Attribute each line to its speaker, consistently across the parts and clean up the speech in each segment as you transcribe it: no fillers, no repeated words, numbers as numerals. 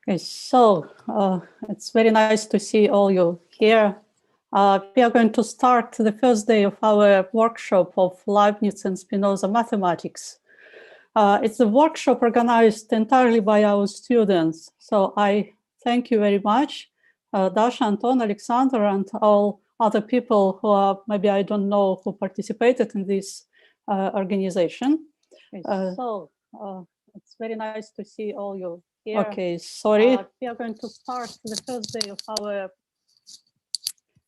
Speaker 1: Okay, so it's very nice to see all you here. We are going to start the first day of our workshop of Leibniz and Spinoza mathematics. It's a workshop organized entirely by our students. So I thank you very much, Dasha, Anton, Alexander, and all other people who are, maybe I don't know, who participated in this organization. It's very nice to see all you here. Okay, sorry. We are going to start the first day of our,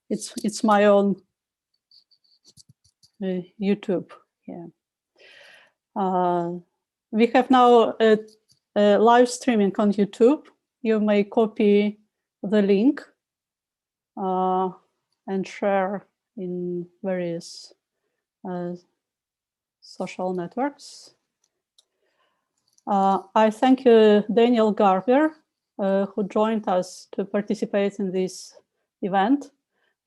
Speaker 1: it's my own YouTube here. We have now a live streaming on YouTube. You may copy the link and share in various social networks. I thank Daniel Garber, who joined us to participate in this event.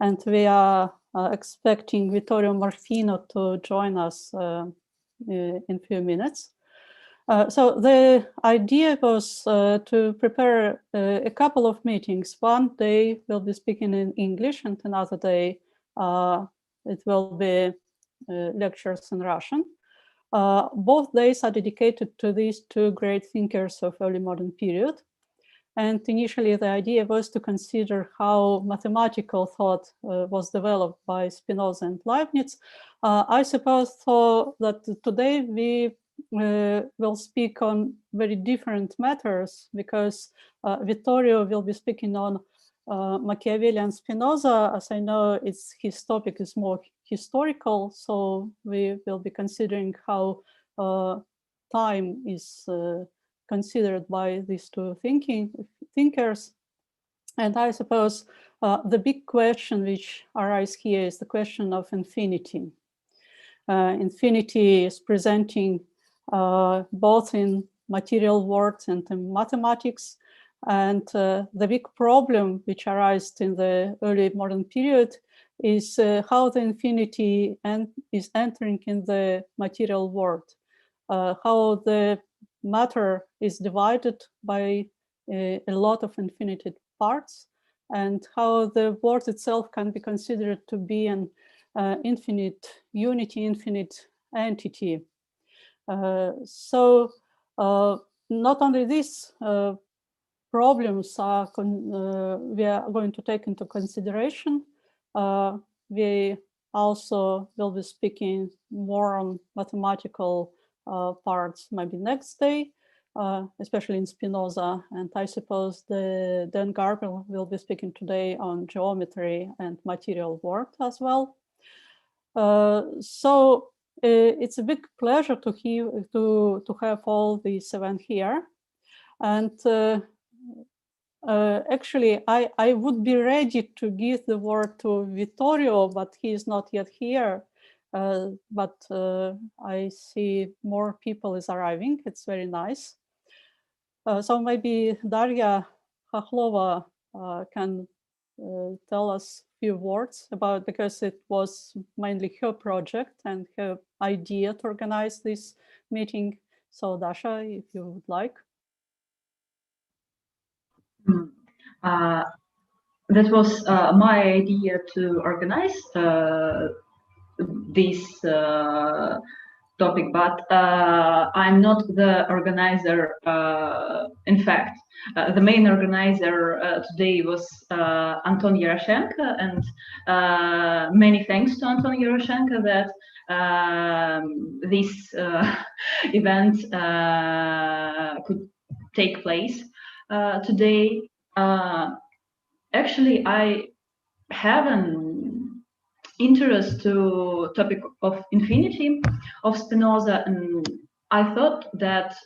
Speaker 1: And we are expecting Vittorio Morfino to join us in a few minutes. So the idea was to prepare a couple of meetings. One day we'll be speaking in English, and another day it will be lectures in Russian. Both days are dedicated to these two great thinkers of early modern period. And initially the idea was to consider how mathematical thought was developed by Spinoza and Leibniz. I suppose that today we will speak on very different matters, because Vittorio will be speaking on Machiavelli and Spinoza. As I know, his topic is more historical, so we will be considering how time is considered by these two thinkers. And I suppose the big question which arises here is the question of infinity. Infinity is presenting both in material world and in mathematics. And the big problem which arises in the early modern period is how the infinity is entering in the material world, how the matter is divided by a lot of infinite parts, and how the world itself can be considered to be an infinite unity, infinite entity. So not only these problems we are going to take into consideration, we also will be speaking more on mathematical parts maybe next day, especially in Spinoza. And I suppose Dan Garber will be speaking today on geometry and material world as well. So it's a big pleasure to have all these events here. And actually, I would be ready to give the word to Vittorio, but he is not yet here. But I see more people is arriving. It's very nice. So maybe Daria Khokhlova can tell us a few words about, because it was mainly her project and her idea to organize this meeting. So Dasha, if you would like.
Speaker 2: That was my idea to organize this topic, but I'm not the organizer. In fact, the main organizer today was Anton Yeroshenko, and many thanks to Anton Yeroshenko that this event could take place today. Actually, I have an interest to topic of infinity of Spinoza, and I thought that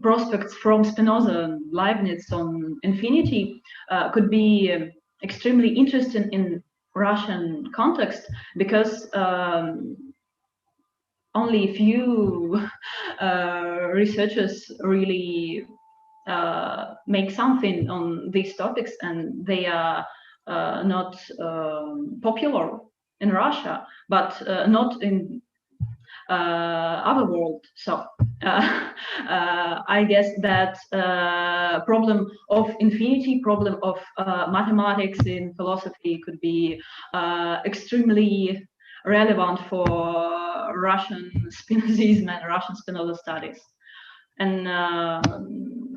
Speaker 2: prospects from Spinoza and Leibniz on infinity could be extremely interesting in Russian context, because only few researchers really make something on these topics, and they are not popular in Russia, but not in other world. So I guess that problem of infinity, problem of mathematics in philosophy could be extremely relevant for Russian Spinozism and Russian Spinoza studies. And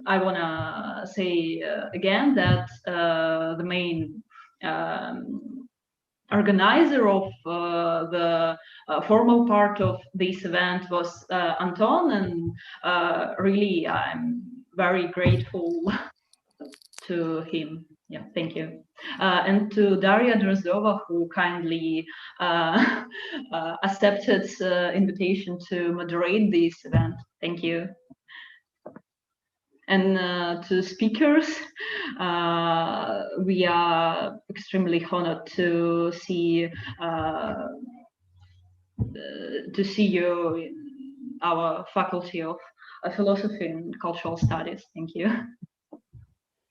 Speaker 2: I want to say again that the main organizer of the formal part of this event was Anton, and really I'm very grateful to him. Yeah, thank you. And to Daria Drozdova, who kindly accepted invitation to moderate this event. Thank you. And to speakers, we are extremely honored to see you in our faculty of philosophy and cultural studies. Thank you.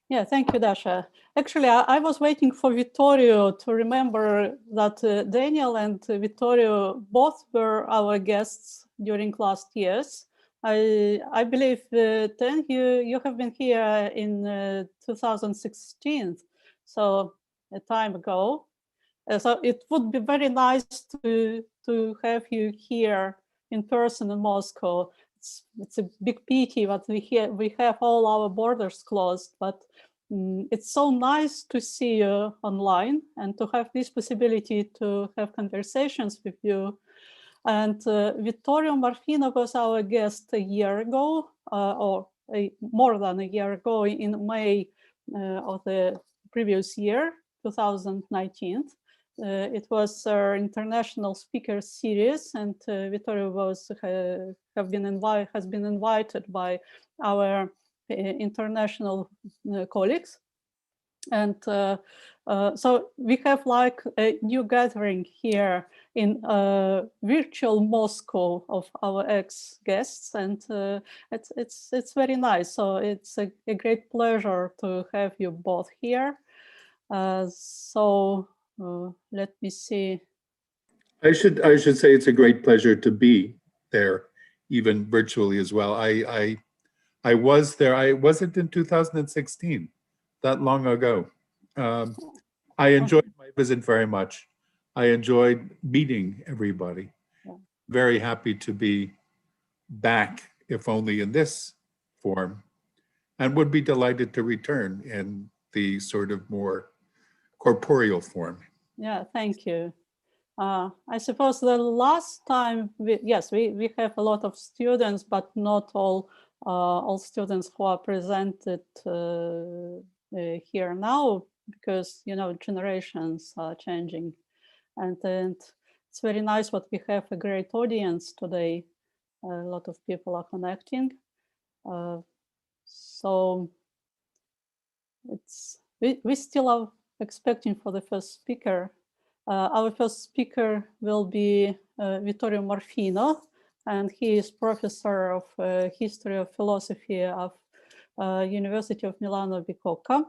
Speaker 1: Yeah, thank you, Dasha. Actually, I was waiting for Vittorio to remember that Daniel and Vittorio both were our guests during last years. I believe, Dan, you have been here in 2016, so a time ago. So it would be very nice to have you here in person in Moscow. It's a big pity that we have all our borders closed, but it's so nice to see you online and to have this possibility to have conversations with you. And Vittorio Marfino was our guest a year ago, or more than a year ago, in May of the previous year, 2019. It was our international speaker series, and Vittorio has been invited by our international colleagues. And so we have like a new gathering here in virtual Moscow of our ex-guests, and it's very nice. So it's a great pleasure to have you both here. Let me see.
Speaker 3: I should say it's a great pleasure to be there, even virtually as well. I was there. I wasn't in 2016, that long ago. I enjoyed my visit very much. I enjoyed meeting everybody. Yeah. Very happy to be back, if only in this form, and would be delighted to return in the sort of more corporeal form.
Speaker 1: Yeah, thank you. I suppose the last time, we have a lot of students, but not all students who are presented here now, because, you know, generations are changing. And it's very nice what we have a great audience today. A lot of people are connecting. So we still are expecting for the first speaker. Our first speaker will be Vittorio Marfino, and he is professor of history of philosophy of University of Milano Bicocca.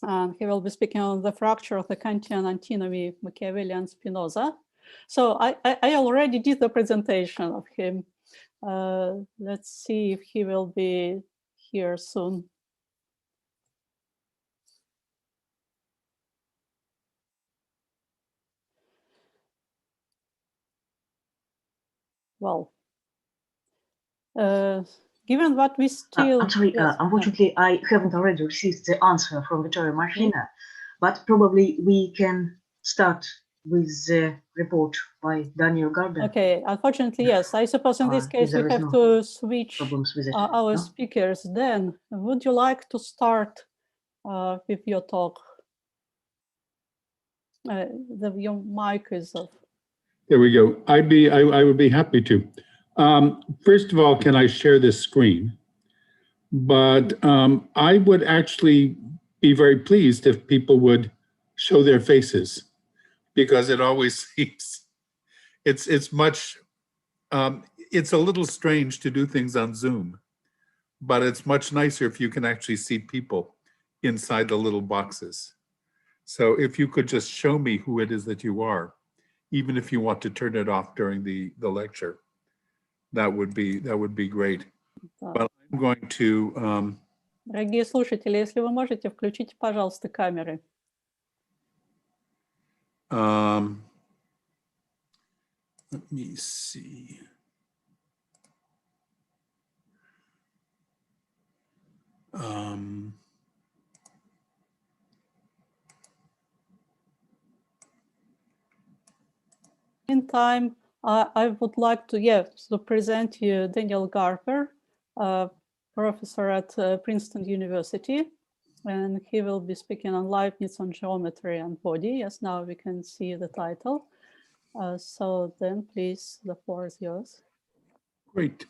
Speaker 1: And he will be speaking on the fracture of the Kantian antinomy Machiavellian Spinoza. So I already did the presentation of him. Let's see if he will be here soon. Well, given what we still...
Speaker 4: I'm sorry, yes, unfortunately, no. I haven't already received the answer from Vittorio Marfino, but probably we can start with the report by Daniel Garber.
Speaker 1: Okay, unfortunately, yes. I suppose in this case we have to switch our speakers. Then, would you like to start with your talk? Your mic is off.
Speaker 3: There we go. I would be happy to. First of all, can I share this screen? But I would actually be very pleased if people would show their faces, because it always seems it's much it's a little strange to do things on Zoom, but it's much nicer if you can actually see people inside the little boxes. So if you could just show me who it is that you are, even if you want to turn it off during the lecture, that would be great.
Speaker 1: Да.
Speaker 3: But I'm going to
Speaker 1: Дорогие слушатели, если вы можете, включите, пожалуйста, камеры.
Speaker 3: let me see.
Speaker 1: Meantime, I would like to present you Daniel Garber, professor at Princeton University, and he will be speaking on Leibniz on geometry and body. Yes, now we can see the title. So then, please, the floor is yours.
Speaker 3: Great.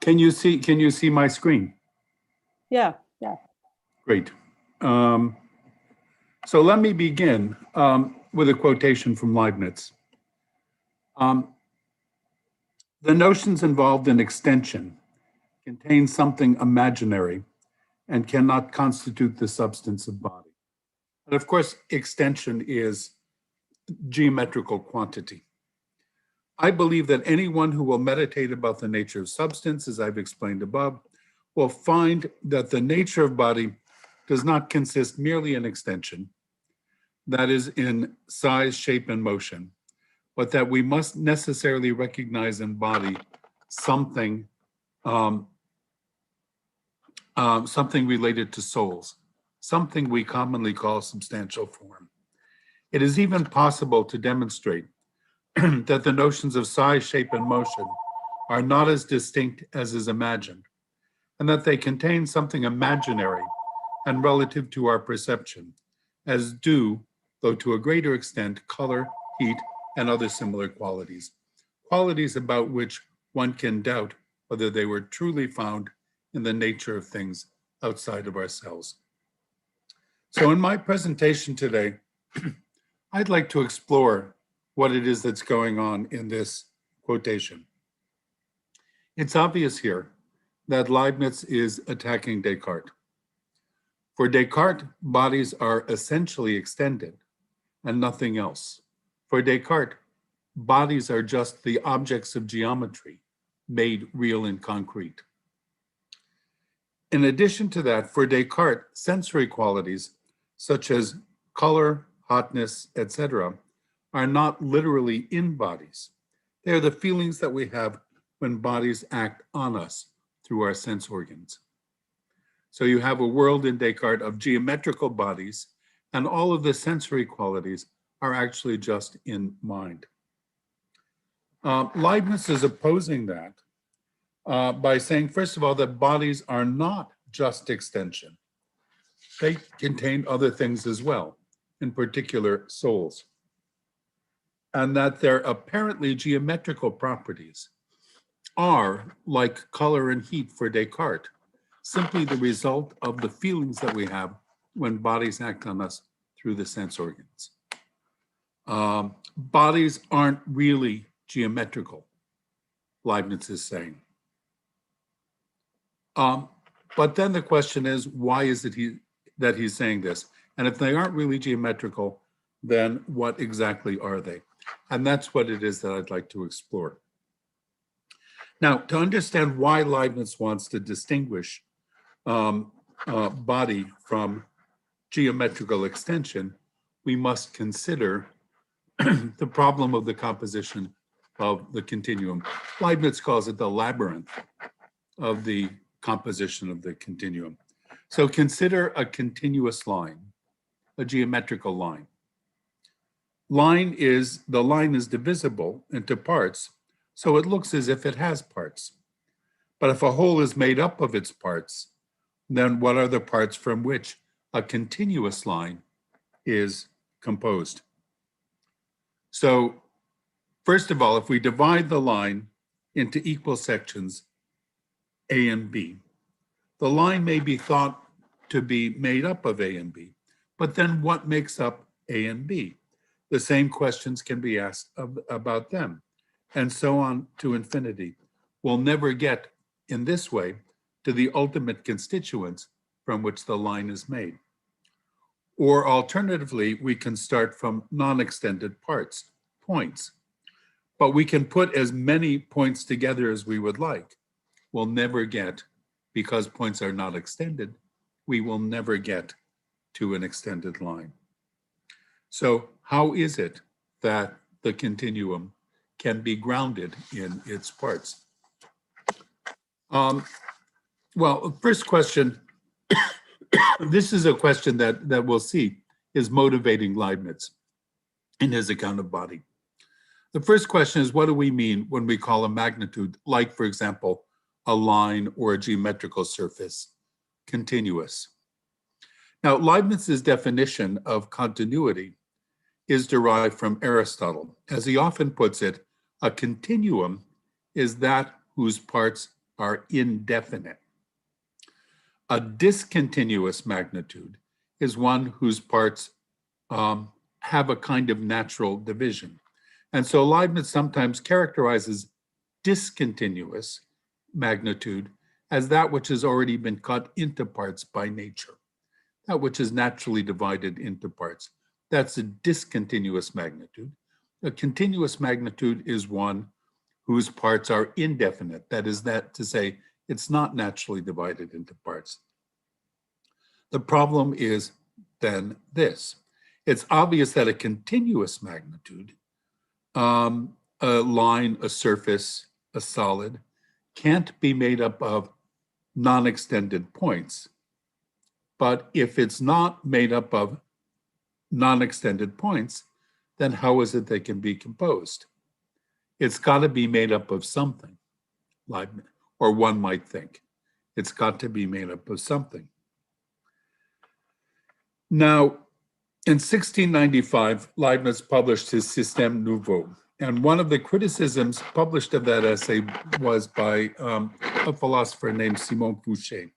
Speaker 3: Can you see my screen?
Speaker 1: Yeah.
Speaker 3: Great. So let me begin with a quotation from Leibniz. The notions involved in extension contain something imaginary and cannot constitute the substance of body. And of course, extension is geometrical quantity. I believe that anyone who will meditate about the nature of substance, as I've explained above, will find that the nature of body does not consist merely in extension, that is, in size, shape, and motion, but that we must necessarily recognize in body something something related to souls, something we commonly call substantial form. It is even possible to demonstrate that the notions of size, shape, and motion are not as distinct as is imagined, and that they contain something imaginary and relative to our perception, as do, though to a greater extent, color, heat, and other similar qualities, qualities about which one can doubt whether they were truly found in the nature of things outside of ourselves. So in my presentation today, I'd like to explore what it is that's going on in this quotation. It's obvious here that Leibniz is attacking Descartes. For Descartes, bodies are essentially extended and nothing else. For Descartes, bodies are just the objects of geometry made real and concrete. In addition to that, for Descartes, sensory qualities such as color, hotness, etc., are not literally in bodies. They are the feelings that we have when bodies act on us through our sense organs. So you have a world in Descartes of geometrical bodies, and all of the sensory qualities are actually just in mind. Leibniz is opposing that by saying, first of all, that bodies are not just extension. They contain other things as well, in particular souls, and that their apparently geometrical properties are, like color and heat for Descartes, simply the result of the feelings that we have when bodies act on us through the sense organs. Bodies aren't really geometrical, Leibniz is saying. But then the question is, why is it that he's saying this? And if they aren't really geometrical, then what exactly are they? And that's what it is that I'd like to explore. Now, to understand why Leibniz wants to distinguish body from geometrical extension, we must consider the problem of the composition of the continuum. Leibniz calls it the labyrinth of the composition of the continuum. So consider a continuous line, a geometrical line. The line is divisible into parts, so it looks as if it has parts. But if a whole is made up of its parts, then what are the parts from which a continuous line is composed? So first of all, if we divide the line into equal sections, A and B, the line may be thought to be made up of A and B, but then what makes up A and B? The same questions can be asked about them, and so on to infinity. We'll never get, in this way, to the ultimate constituents from which the line is made. Or alternatively, we can start from non-extended parts, points. but we can put as many points together as we would like. We'll never get, because points are not extended, we will never get to an extended line. So how is it that the continuum can be grounded in its parts? Well, first question, this is a question that we'll see is motivating Leibniz in his account of body. The first question is, what do we mean when we call a magnitude, like, for example, a line or a geometrical surface, continuous? Now, Leibniz's definition of continuity is derived from Aristotle. As he often puts it, a continuum is that whose parts are indefinite. A discontinuous magnitude is one whose parts have a kind of natural division. And so Leibniz sometimes characterizes discontinuous magnitude as that which has already been cut into parts by nature, that which is naturally divided into parts. That's a discontinuous magnitude. A continuous magnitude is one whose parts are indefinite. That is that to say, it's not naturally divided into parts. The problem is then this. It's obvious that a continuous magnitude, a line, a surface, a solid, can't be made up of non-extended points. But if it's not made up of non-extended points, then how is it they can be composed? It's got to be made up of something, or one might think. It's got to be made up of something. Now, in 1695, Leibniz published his Système Nouveau, and one of the criticisms published of that essay was by a philosopher named Simon Fouché.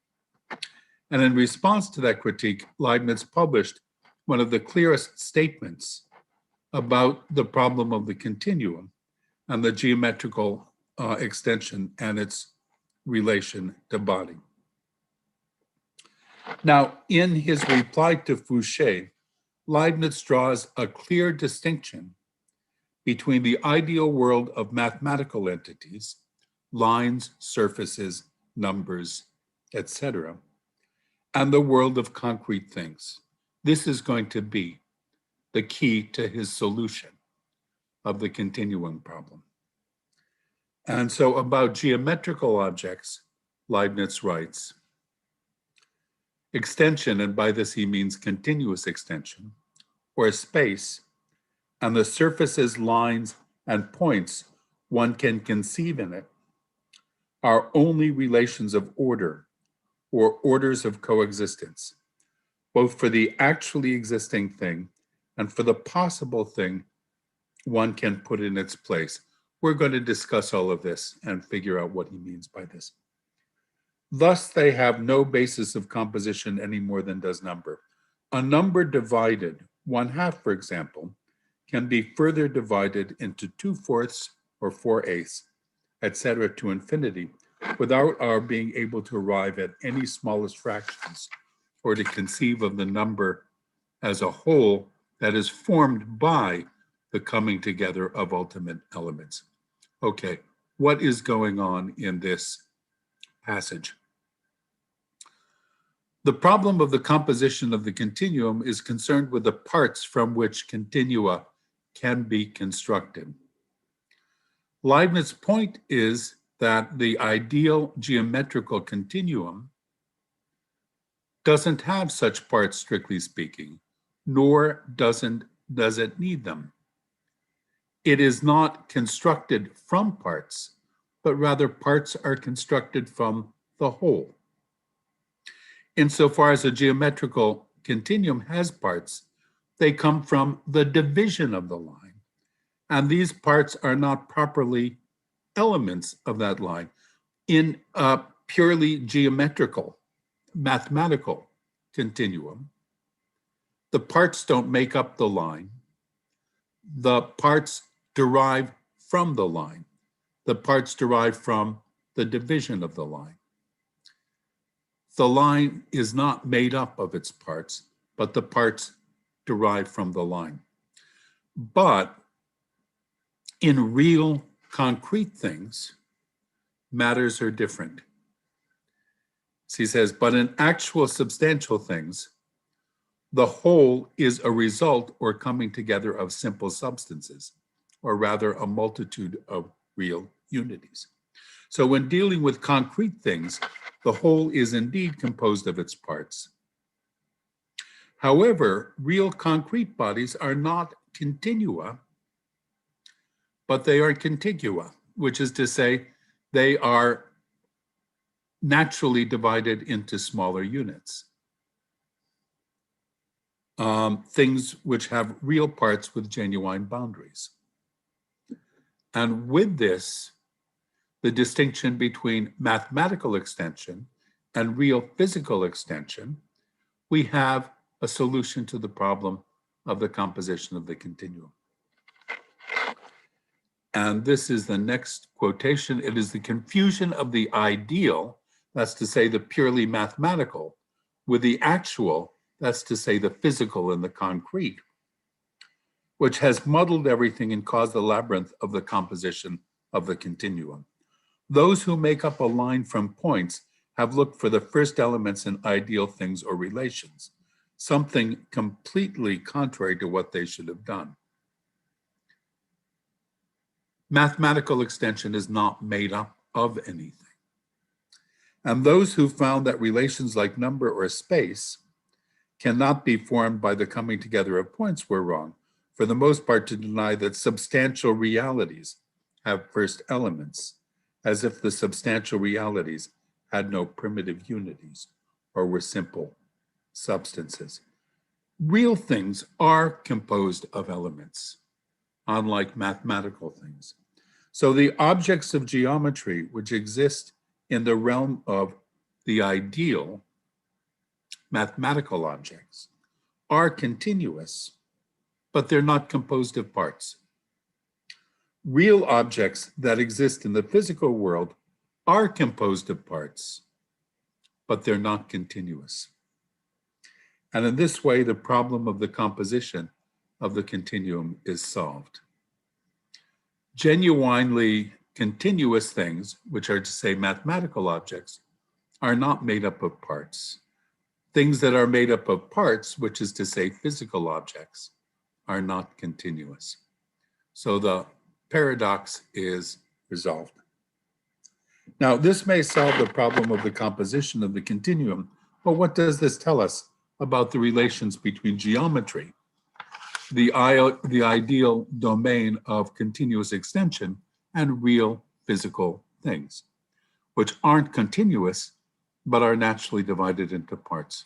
Speaker 3: And in response to that critique, Leibniz published one of the clearest statements about the problem of the continuum and the geometrical extension and its relation to body. Now, in his reply to Fouché, Leibniz draws a clear distinction between the ideal world of mathematical entities, lines, surfaces, numbers, etc., and the world of concrete things. This is going to be the key to his solution of the continuum problem. And so about geometrical objects, Leibniz writes, extension, and by this he means continuous extension, or space, and the surfaces, lines, and points one can conceive in it are only relations of order or orders of coexistence, both for the actually existing thing and for the possible thing one can put in its place. We're going to discuss all of this and figure out what he means by this. Thus, they have no basis of composition any more than does number. A number divided, 1/2, for example, can be further divided into 2/4 or 4/8, etc., to infinity, without our being able to arrive at any smallest fractions or to conceive of the number as a whole that is formed by the coming together of ultimate elements. Okay, what is going on in this passage? The problem of the composition of the continuum is concerned with the parts from which continua can be constructed. Leibniz's point is that the ideal geometrical continuum doesn't have such parts, strictly speaking, nor does it need them. It is not constructed from parts, but rather parts are constructed from the whole. Insofar as a geometrical continuum has parts, they come from the division of the line, and these parts are not properly elements of that line. In a purely geometrical, mathematical continuum, the parts don't make up the line. The parts derive from the line. The parts derive from the division of the line. The line is not made up of its parts, but the parts derive from the line. But In real concrete things, matters are different. So he says, but in actual substantial things, the whole is a result or coming together of simple substances, or rather a multitude of real unities. So when dealing with concrete things, the whole is indeed composed of its parts. However, real concrete bodies are not continua, but they are contigua, which is to say they are naturally divided into smaller units. Things which have real parts with genuine boundaries. And with this, the distinction between mathematical extension and real physical extension, we have a solution to the problem of the composition of the continuum. And this is the next quotation. It is the confusion of the ideal, that's to say the purely mathematical, with the actual, that's to say the physical and the concrete, which has muddled everything and caused the labyrinth of the composition of the continuum. Those who make up a line from points have looked for the first elements in ideal things or relations, something completely contrary to what they should have done. Mathematical extension is not made up of anything. And those who found that relations like number or space cannot be formed by the coming together of points were wrong, for the most part, to deny that substantial realities have first elements, as if the substantial realities had no primitive unities or were simple substances. Real things are composed of elements, unlike mathematical things. So the objects of geometry which exist in the realm of the ideal, mathematical objects, are continuous, but they're not composed of parts. Real objects that exist in the physical world are composed of parts, but they're not continuous. And in this way, the problem of the composition of the continuum is solved. Genuinely continuous things, which are to say mathematical objects, are not made up of parts. Things that are made up of parts, which is to say physical objects, are not continuous. So the paradox is resolved. Now, this may solve the problem of the composition of the continuum, but what does this tell us about the relations between geometry, the ideal domain of continuous extension, and real physical things, which aren't continuous, but are naturally divided into parts?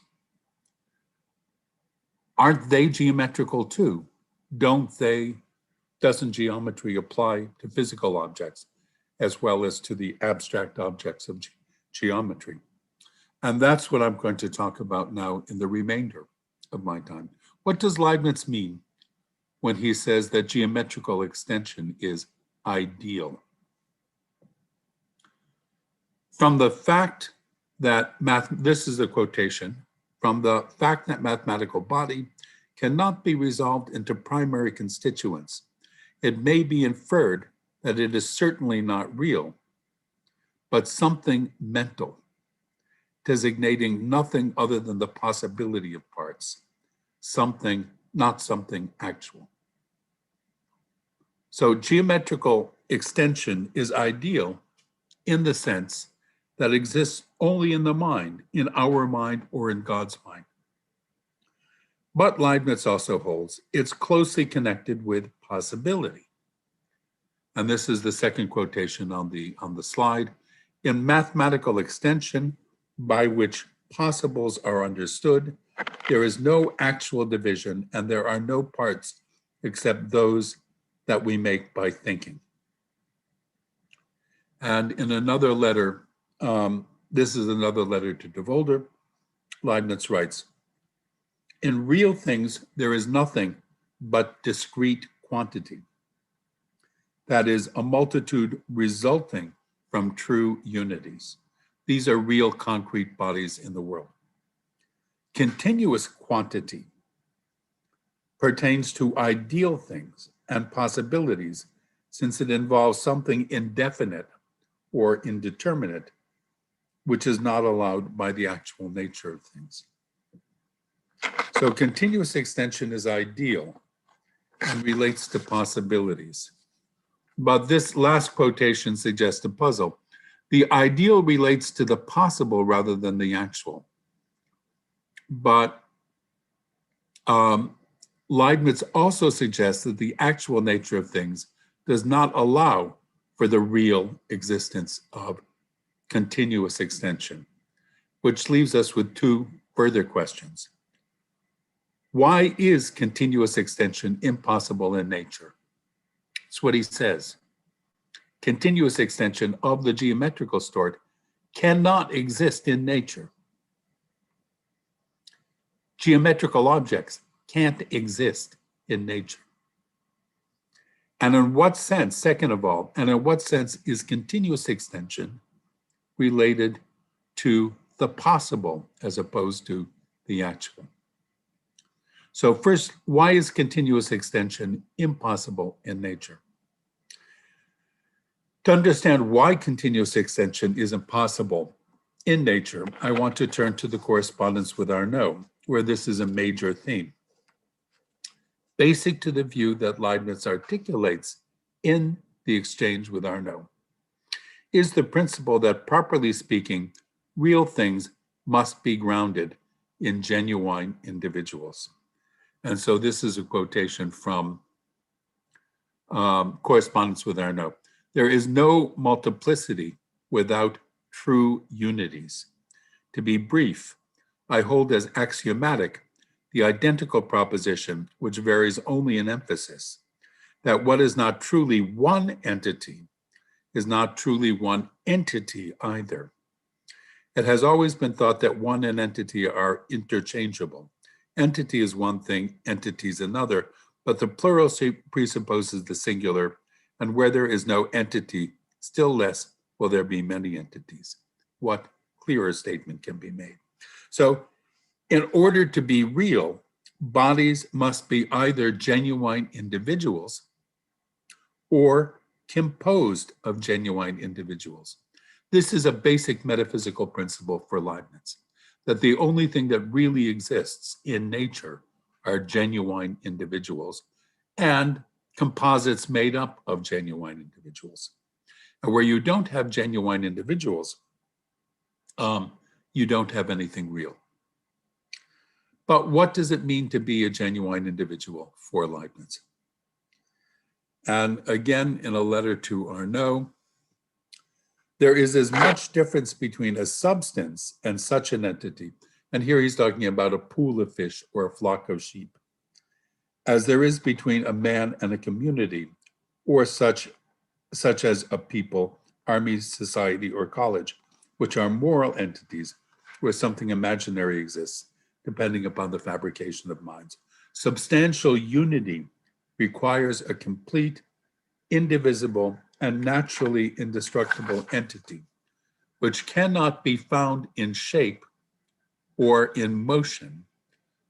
Speaker 3: Aren't they geometrical too? Doesn't geometry apply to physical objects as well as to the abstract objects of geometry? And that's what I'm going to talk about now in the remainder of my time. What does Leibniz mean when he says that geometrical extension is ideal? From the fact that this is a quotation, from the fact that mathematical body cannot be resolved into primary constituents, it may be inferred that it is certainly not real, but something mental, designating nothing other than the possibility of parts, something, not something actual. So geometrical extension is ideal in the sense that exists only in the mind, in our mind or in God's mind. But Leibniz also holds it's closely connected with possibility. And this is the second quotation on the slide. In mathematical extension, by which possibles are understood, there is no actual division and there are no parts except those that we make by thinking. And in another letter, this is another letter to De Volder, Leibniz writes, in real things, there is nothing but discrete quantity. That is, a multitude resulting from true unities. These are real concrete bodies in the world. Continuous quantity pertains to ideal things and possibilities since it involves something indefinite or indeterminate, which is not allowed by the actual nature of things. So continuous extension is ideal and relates to possibilities. But this last quotation suggests a puzzle. The ideal relates to the possible rather than the actual. But Leibniz also suggests that the actual nature of things does not allow for the real existence of continuous extension, which leaves us with two further questions. Why is continuous extension impossible in nature? That's what he says. Continuous extension of the geometrical sort cannot exist in nature. Geometrical objects can't exist in nature. And in what sense, second of all, and in what sense is continuous extension related to the possible as opposed to the actual? So first, why is continuous extension impossible in nature? To understand why continuous extension is impossible in nature, I want to turn to the correspondence with Arnauld, where this is a major theme. Basic to the view that Leibniz articulates in the exchange with Arnauld is the principle that, properly speaking, real things must be grounded in genuine individuals. And so this is a quotation from correspondence with Arnauld. There is no multiplicity without true unities. To be brief, I hold as axiomatic the identical proposition, which varies only in emphasis, that what is not truly one entity is not truly one entity either. It has always been thought that one and entity are interchangeable. Entity is one thing, entity is another, but the plural presupposes the singular, and where there is no entity, still less will there be many entities. What clearer statement can be made? So, in order to be real, bodies must be either genuine individuals or composed of genuine individuals. This is a basic metaphysical principle for Leibniz, that the only thing that really exists in nature are genuine individuals and composites made up of genuine individuals. And where you don't have genuine individuals, you don't have anything real. But what does it mean to be a genuine individual for Leibniz? And again, in a letter to Arnauld, there is as much difference between a substance and such an entity, and here he's talking about a pool of fish or a flock of sheep, as there is between a man and a community, or such as a people, army, society, or college, which are moral entities where something imaginary exists, depending upon the fabrication of minds. Substantial unity requires a complete, indivisible, and naturally indestructible entity, which cannot be found in shape or in motion,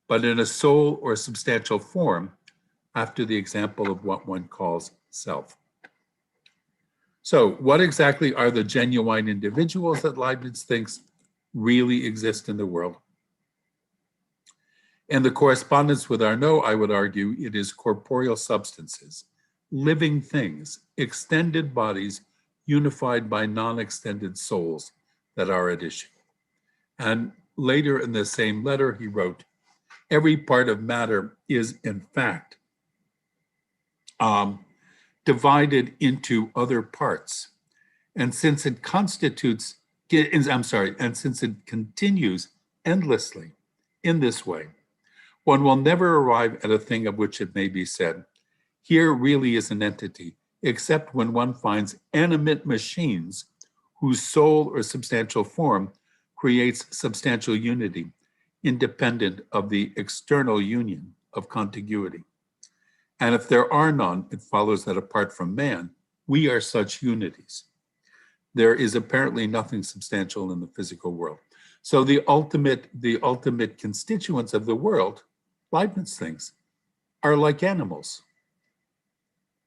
Speaker 3: but in a soul or substantial form, after the example of what one calls self. So what exactly are the genuine individuals that Leibniz thinks really exist in the world? In the correspondence with Arnauld, I would argue it is corporeal substances, living things, extended bodies, unified by non-extended souls that are at issue. And later in the same letter, he wrote, every part of matter is in fact divided into other parts. And since it continues endlessly in this way, one will never arrive at a thing of which it may be said, here really is an entity, except when one finds animate machines whose soul or substantial form creates substantial unity, independent of the external union of contiguity. And if there are none, it follows that apart from man, we are such unities. There is apparently nothing substantial in the physical world. So the ultimate constituents of the world, Leibniz thinks, are like animals.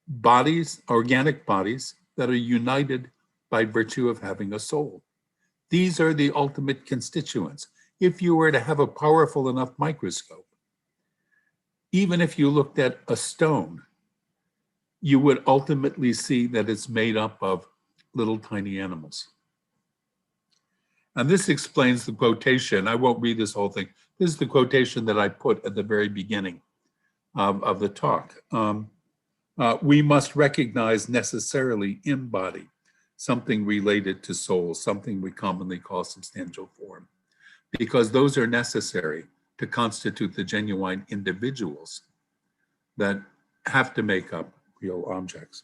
Speaker 3: bodies, organic bodies that are united by virtue of having a soul. These are the ultimate constituents. If you were to have a powerful enough microscope, even if you looked at a stone, you would ultimately see that it's made up of little tiny animals. And this explains the quotation. I won't read this whole thing. This is the quotation that I put at the very beginning of the talk. We must recognize necessarily in body something related to soul, something we commonly call substantial form, because those are necessary to constitute the genuine individuals that have to make up real objects.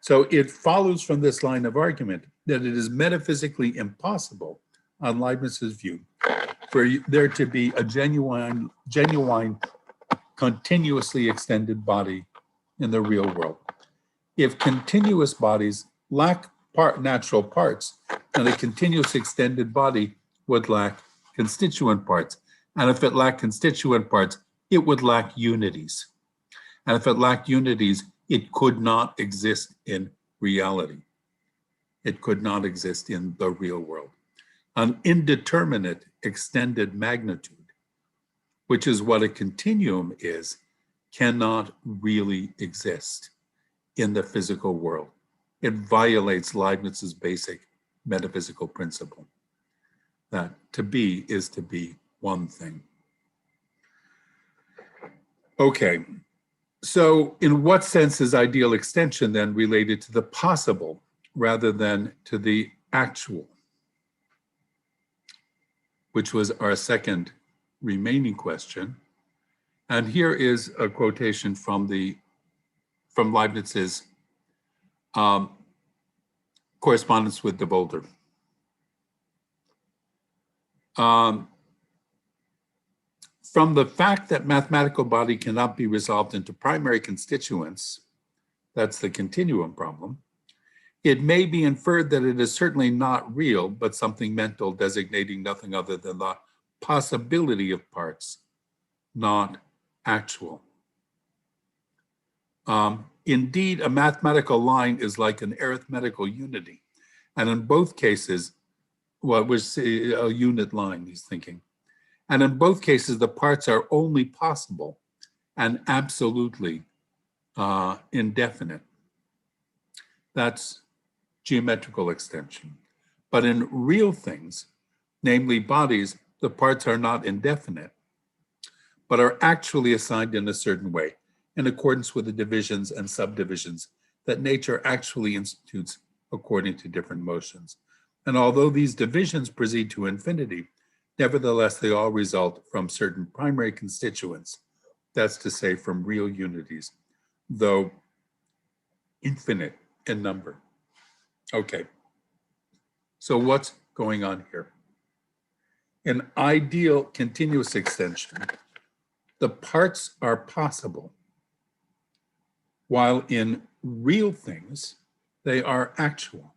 Speaker 3: So it follows from this line of argument that it is metaphysically impossible, on Leibniz's view, for there to be a genuine, continuously extended body in the real world. If continuous bodies lack natural parts, then a continuous extended body would lack constituent parts. And if it lacked constituent parts, it would lack unities. And if it lacked unities, it could not exist in reality. It could not exist in the real world. An indeterminate extended magnitude, which is what a continuum is, cannot really exist in the physical world. It violates Leibniz's basic metaphysical principle that to be is to be one thing. Okay, so in what sense is ideal extension then related to the possible rather than to the actual? Which was our second remaining question. And here is a quotation from Leibniz's correspondence with de Volder. From the fact that mathematical body cannot be resolved into primary constituents, that's the continuum problem, it may be inferred that it is certainly not real, but something mental designating nothing other than the possibility of parts, not actual. Indeed, a mathematical line is like an arithmetical unity. And in both cases, well, we're a unit line, he's thinking. And in both cases, the parts are only possible and absolutely indefinite. That's geometrical extension. But in real things, namely bodies, the parts are not indefinite, but are actually assigned in a certain way, in accordance with the divisions and subdivisions that nature actually institutes according to different motions. And although these divisions proceed to infinity, nevertheless, they all result from certain primary constituents, that's to say from real unities, though infinite in number. Okay, so what's going on here? In ideal continuous extension, the parts are possible, while in real things, they are actual.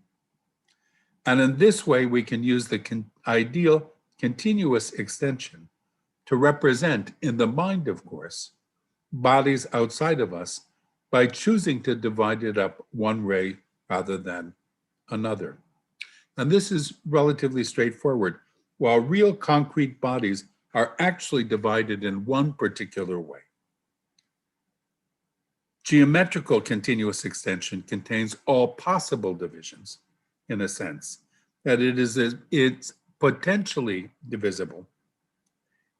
Speaker 3: And in this way, we can use the ideal continuous extension to represent, in the mind, of course, bodies outside of us by choosing to divide it up one way rather than another. And this is relatively straightforward. While real concrete bodies are actually divided in one particular way, geometrical continuous extension contains all possible divisions, in a sense, that it's potentially divisible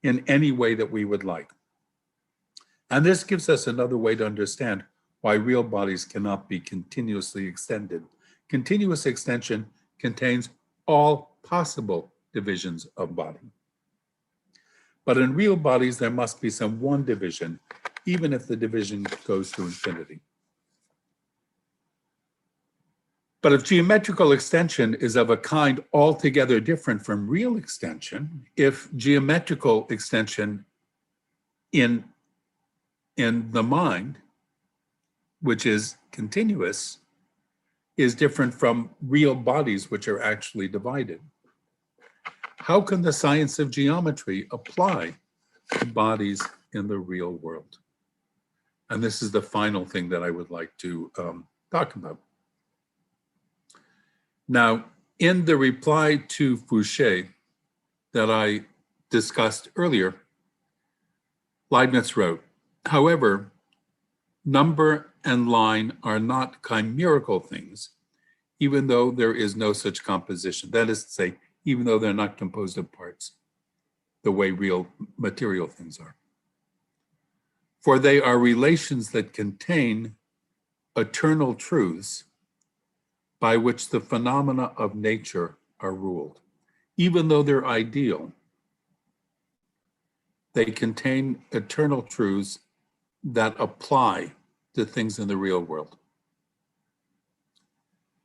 Speaker 3: in any way that we would like. And this gives us another way to understand why real bodies cannot be continuously extended. Continuous extension contains all possible divisions of body. But in real bodies, there must be some one division, even if the division goes to infinity. But if geometrical extension is of a kind altogether different from real extension, if geometrical extension in the mind, which is continuous, is different from real bodies which are actually divided, how can the science of geometry apply to bodies in the real world? And this is the final thing that I would like to talk about. Now, in the reply to Fouché that I discussed earlier, Leibniz wrote, however, number and line are not chimerical things, even though there is no such composition. That is to say, even though they're not composed of parts, the way real material things are. For they are relations that contain eternal truths by which the phenomena of nature are ruled. Even though they're ideal, they contain eternal truths that apply to things in the real world.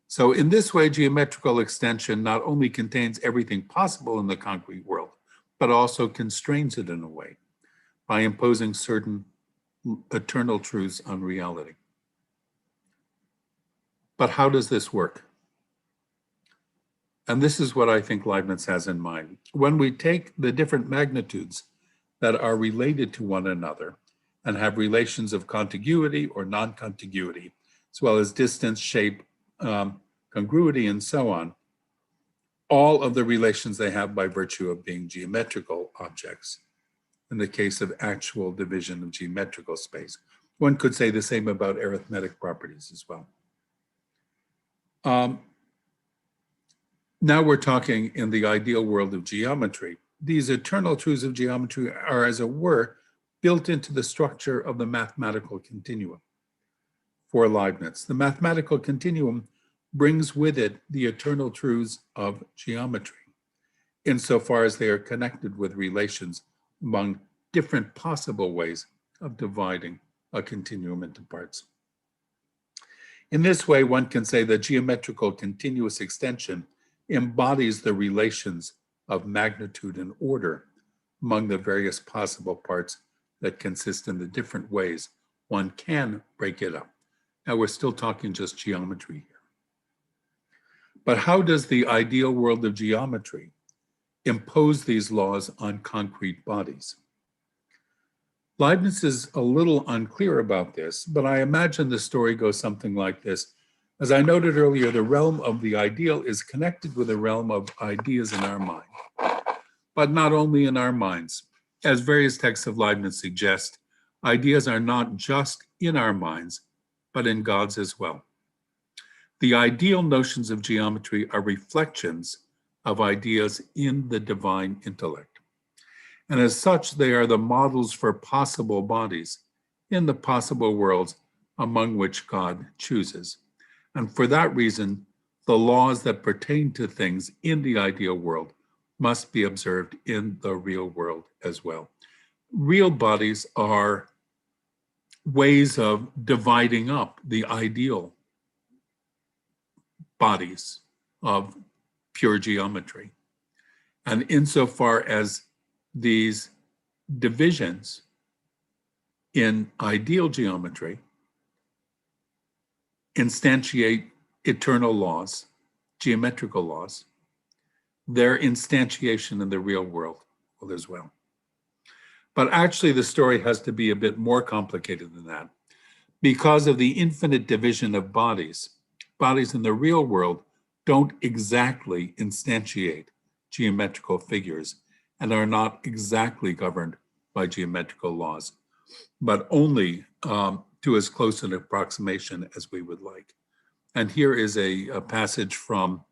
Speaker 3: So in this way, geometrical extension not only contains everything possible in the concrete world, but also constrains it in a way by imposing certain eternal truths on reality. But how does this work? And this is what I think Leibniz has in mind. When we take the different magnitudes that are related to one another and have relations of contiguity or non-contiguity, as well as distance, shape, congruity, and so on, all of the relations they have by virtue of being geometrical objects, in the case of actual division of geometrical space. One could say the same about arithmetic properties as well. Now we're talking in the ideal world of geometry. These eternal truths of geometry are, as it were, built into the structure of the mathematical continuum for Leibniz. The mathematical continuum brings with it the eternal truths of geometry, insofar as they are connected with relations among different possible ways of dividing a continuum into parts. In this way, one can say that geometrical continuous extension embodies the relations of magnitude and order among the various possible parts that consist in the different ways one can break it up. Now, we're still talking just geometry here. But how does the ideal world of geometry impose these laws on concrete bodies? Leibniz is a little unclear about this, but I imagine the story goes something like this. As I noted earlier, the realm of the ideal is connected with the realm of ideas in our mind, but not only in our minds. As various texts of Leibniz suggest, ideas are not just in our minds, but in God's as well. The ideal notions of geometry are reflections of ideas in the divine intellect. And as such, they are the models for possible bodies in the possible worlds among which God chooses. And for that reason, the laws that pertain to things in the ideal world must be observed in the real world as well. Real bodies are ways of dividing up the ideal bodies of pure geometry. And insofar as these divisions in ideal geometry instantiate eternal laws, geometrical laws, their instantiation in the real world will as well. But actually, the story has to be a bit more complicated than that. Because of the infinite division of bodies, bodies in the real world don't exactly instantiate geometrical figures and are not exactly governed by geometrical laws, but only to as close an approximation as we would like. And here is a passage from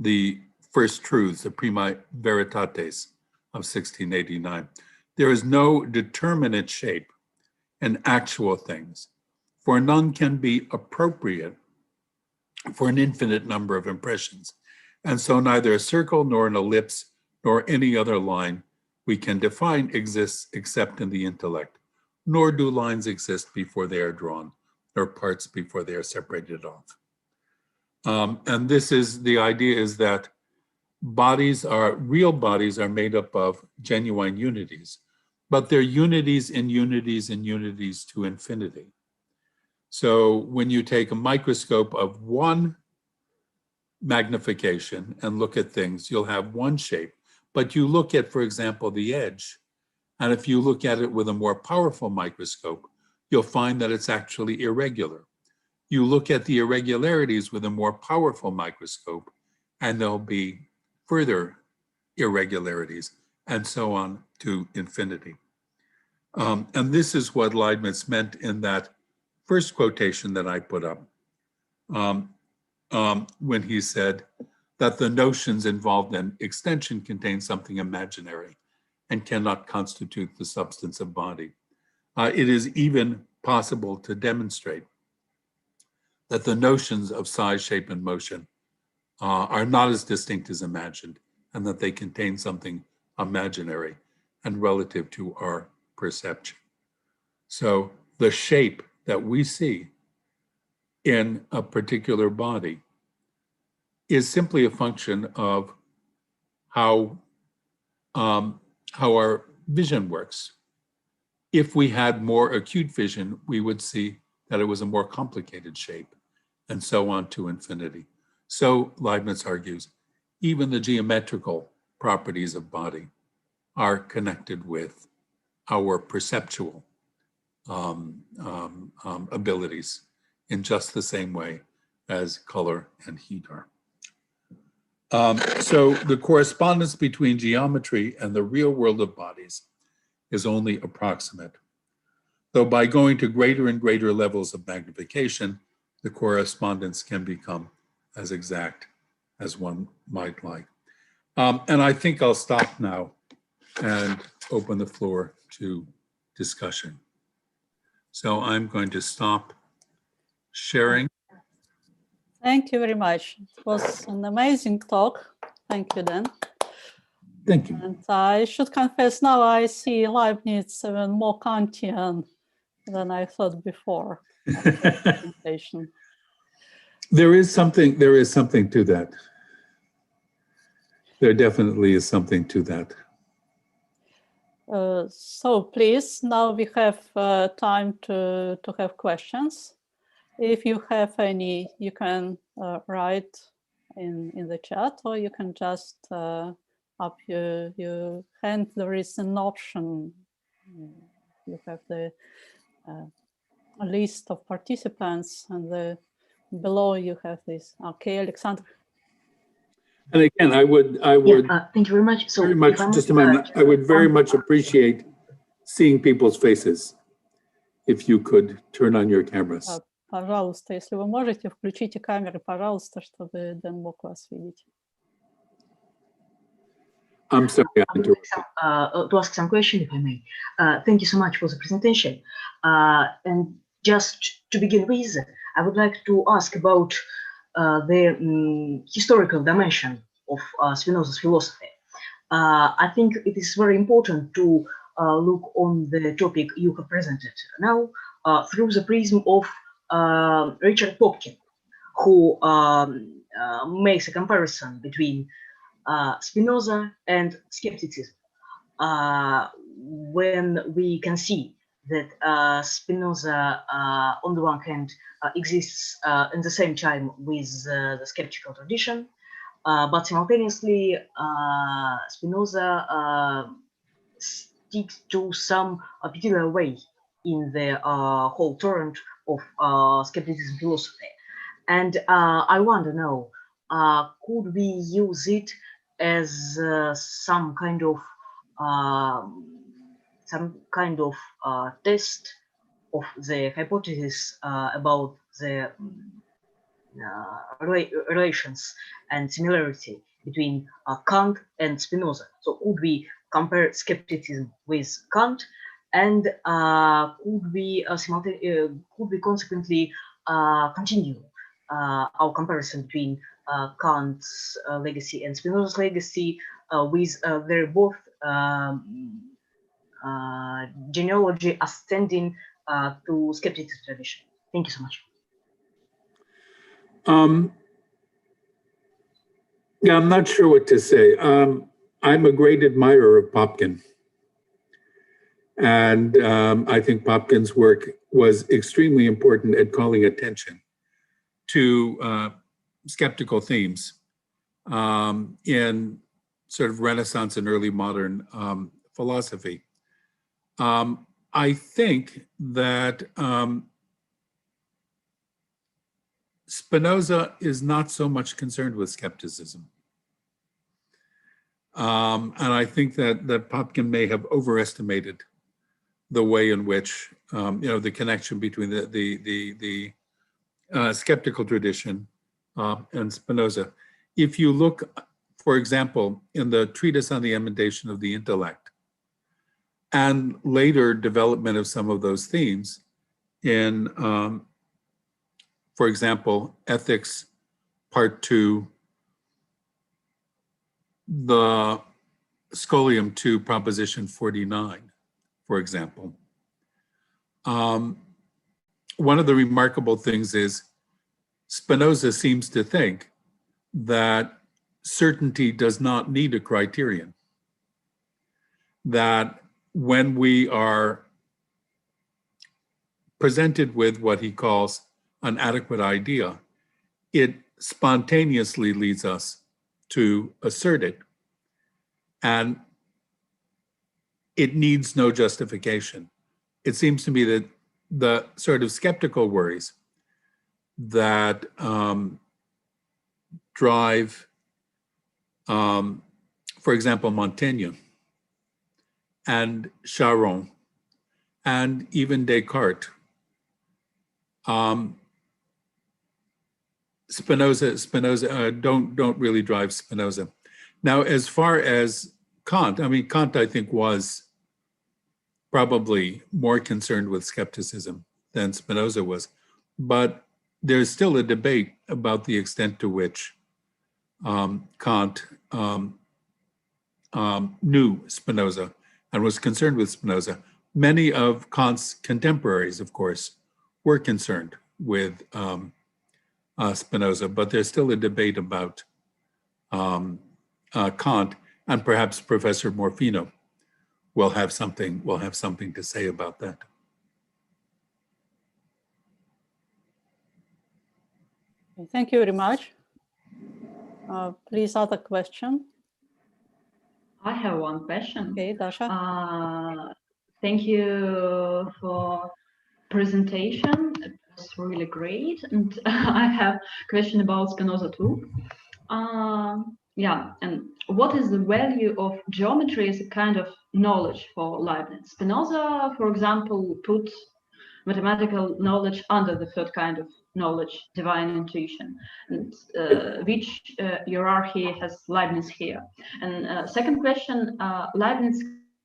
Speaker 3: the First Truths, the Prima Veritates of 1689. There is no determinate shape in actual things, for none can be appropriate for an infinite number of impressions. And so neither a circle nor an ellipse nor any other line we can define exists except in the intellect, nor do lines exist before they are drawn, nor parts before they are separated off. And this is, the idea is that real bodies are made up of genuine unities, but they're unities in unities in unities to infinity. So when you take a microscope of one magnification and look at things, you'll have one shape. But you look at, for example, the edge, and if you look at it with a more powerful microscope, you'll find that it's actually irregular. You look at the irregularities with a more powerful microscope, and there'll be further irregularities, and so on to infinity. And this is what Leibniz meant in that first quotation that I put up, when he said that the notions involved in extension contain something imaginary and cannot constitute the substance of body. It is even possible to demonstrate that the notions of size, shape, and motion are not as distinct as imagined, and that they contain something imaginary and relative to our perception. So the shape that we see in a particular body is simply a function of how our vision works. If we had more acute vision, we would see that it was a more complicated shape, and so on to infinity. So Leibniz argues, even the geometrical properties of body are connected with our perceptual abilities in just the same way as color and heat are. So the correspondence between geometry and the real world of bodies is only approximate, though by going to greater and greater levels of magnification, the correspondence can become as exact as one might like. And I think I'll stop now and open the floor to discussion. So I'm going to stop sharing.
Speaker 1: Thank you very much. It was an amazing talk. Thank you, Dan.
Speaker 3: Thank you.
Speaker 1: And I should confess now I see Leibniz even more Kantian than I thought before.
Speaker 3: There is something to that. There definitely is something to that.
Speaker 1: So please, now we have time to have questions. If you have any, you can write in the chat, or you can just up your hand. There is an option. You have the a list of participants, and below you have this. Okay, Alexander.
Speaker 3: And again, I would.
Speaker 4: Thank you very much. So
Speaker 3: very much. Just a moment. I would very much appreciate seeing people's faces. If you could turn on your cameras.
Speaker 1: Пожалуйста, если вы можете, включите камеры, пожалуйста, чтобы Дэн мог вас видеть.
Speaker 3: I'm sorry, I interrupted.
Speaker 4: To ask some question, if I may. Thank you so much for the presentation. And just to begin with, I would like to ask about the historical dimension of Spinoza's philosophy. I think it is very important to look on the topic you have presented now through the prism of Richard Popkin, who makes a comparison between Spinoza and skepticism, when we can see that Spinoza, on the one hand, exists in the same time with the skeptical tradition, but simultaneously Spinoza sticks to some particular way in the whole torrent of skepticism philosophy. And I want to know, could we use it as some kind of test of the hypothesis about the relations and similarity between Kant and Spinoza? So could we compare skepticism with Kant, and could we consequently continue our comparison between Kant's legacy and Spinoza's legacy with their both genealogy ascending to skepticism tradition? Thank you so much.
Speaker 3: Yeah, I'm not sure what to say. I'm a great admirer of Popkin. And I think Popkin's work was extremely important at calling attention to skeptical themes in sort of Renaissance and early modern philosophy. I think that Spinoza is not so much concerned with skepticism. And I think that Popkin may have overestimated the way in which, the connection between the skeptical tradition and Spinoza. If you look, for example, in the Treatise on the Emendation of the Intellect, and later development of some of those themes in, for example, Ethics, Part 2, the Scholium to Proposition 49, for example. One of the remarkable things is Spinoza seems to think that certainty does not need a criterion, that when we are presented with what he calls an adequate idea, it spontaneously leads us to assert it, and it needs no justification. It seems to me that the sort of skeptical worries that drive, for example, Montaigne and Charron and even Descartes, Spinoza don't really drive Spinoza. Now, as far as Kant, Kant, I think, was probably more concerned with skepticism than Spinoza was, but there's still a debate about the extent to which Kant knew Spinoza and was concerned with Spinoza. Many of Kant's contemporaries, of course, were concerned with Spinoza, but there's still a debate about Kant, and perhaps Professor Morfino will have something to say about that.
Speaker 1: Thank you very much. Please, other question.
Speaker 2: I have one question.
Speaker 1: Okay, Dasha.
Speaker 2: Thank you for presentation. It was really great. And I have a question about Spinoza too. And what is the value of geometry as a kind of knowledge for Leibniz? Spinoza, for example, put mathematical knowledge under the third kind of knowledge, divine intuition, and which hierarchy has Leibniz here? And second question, Leibniz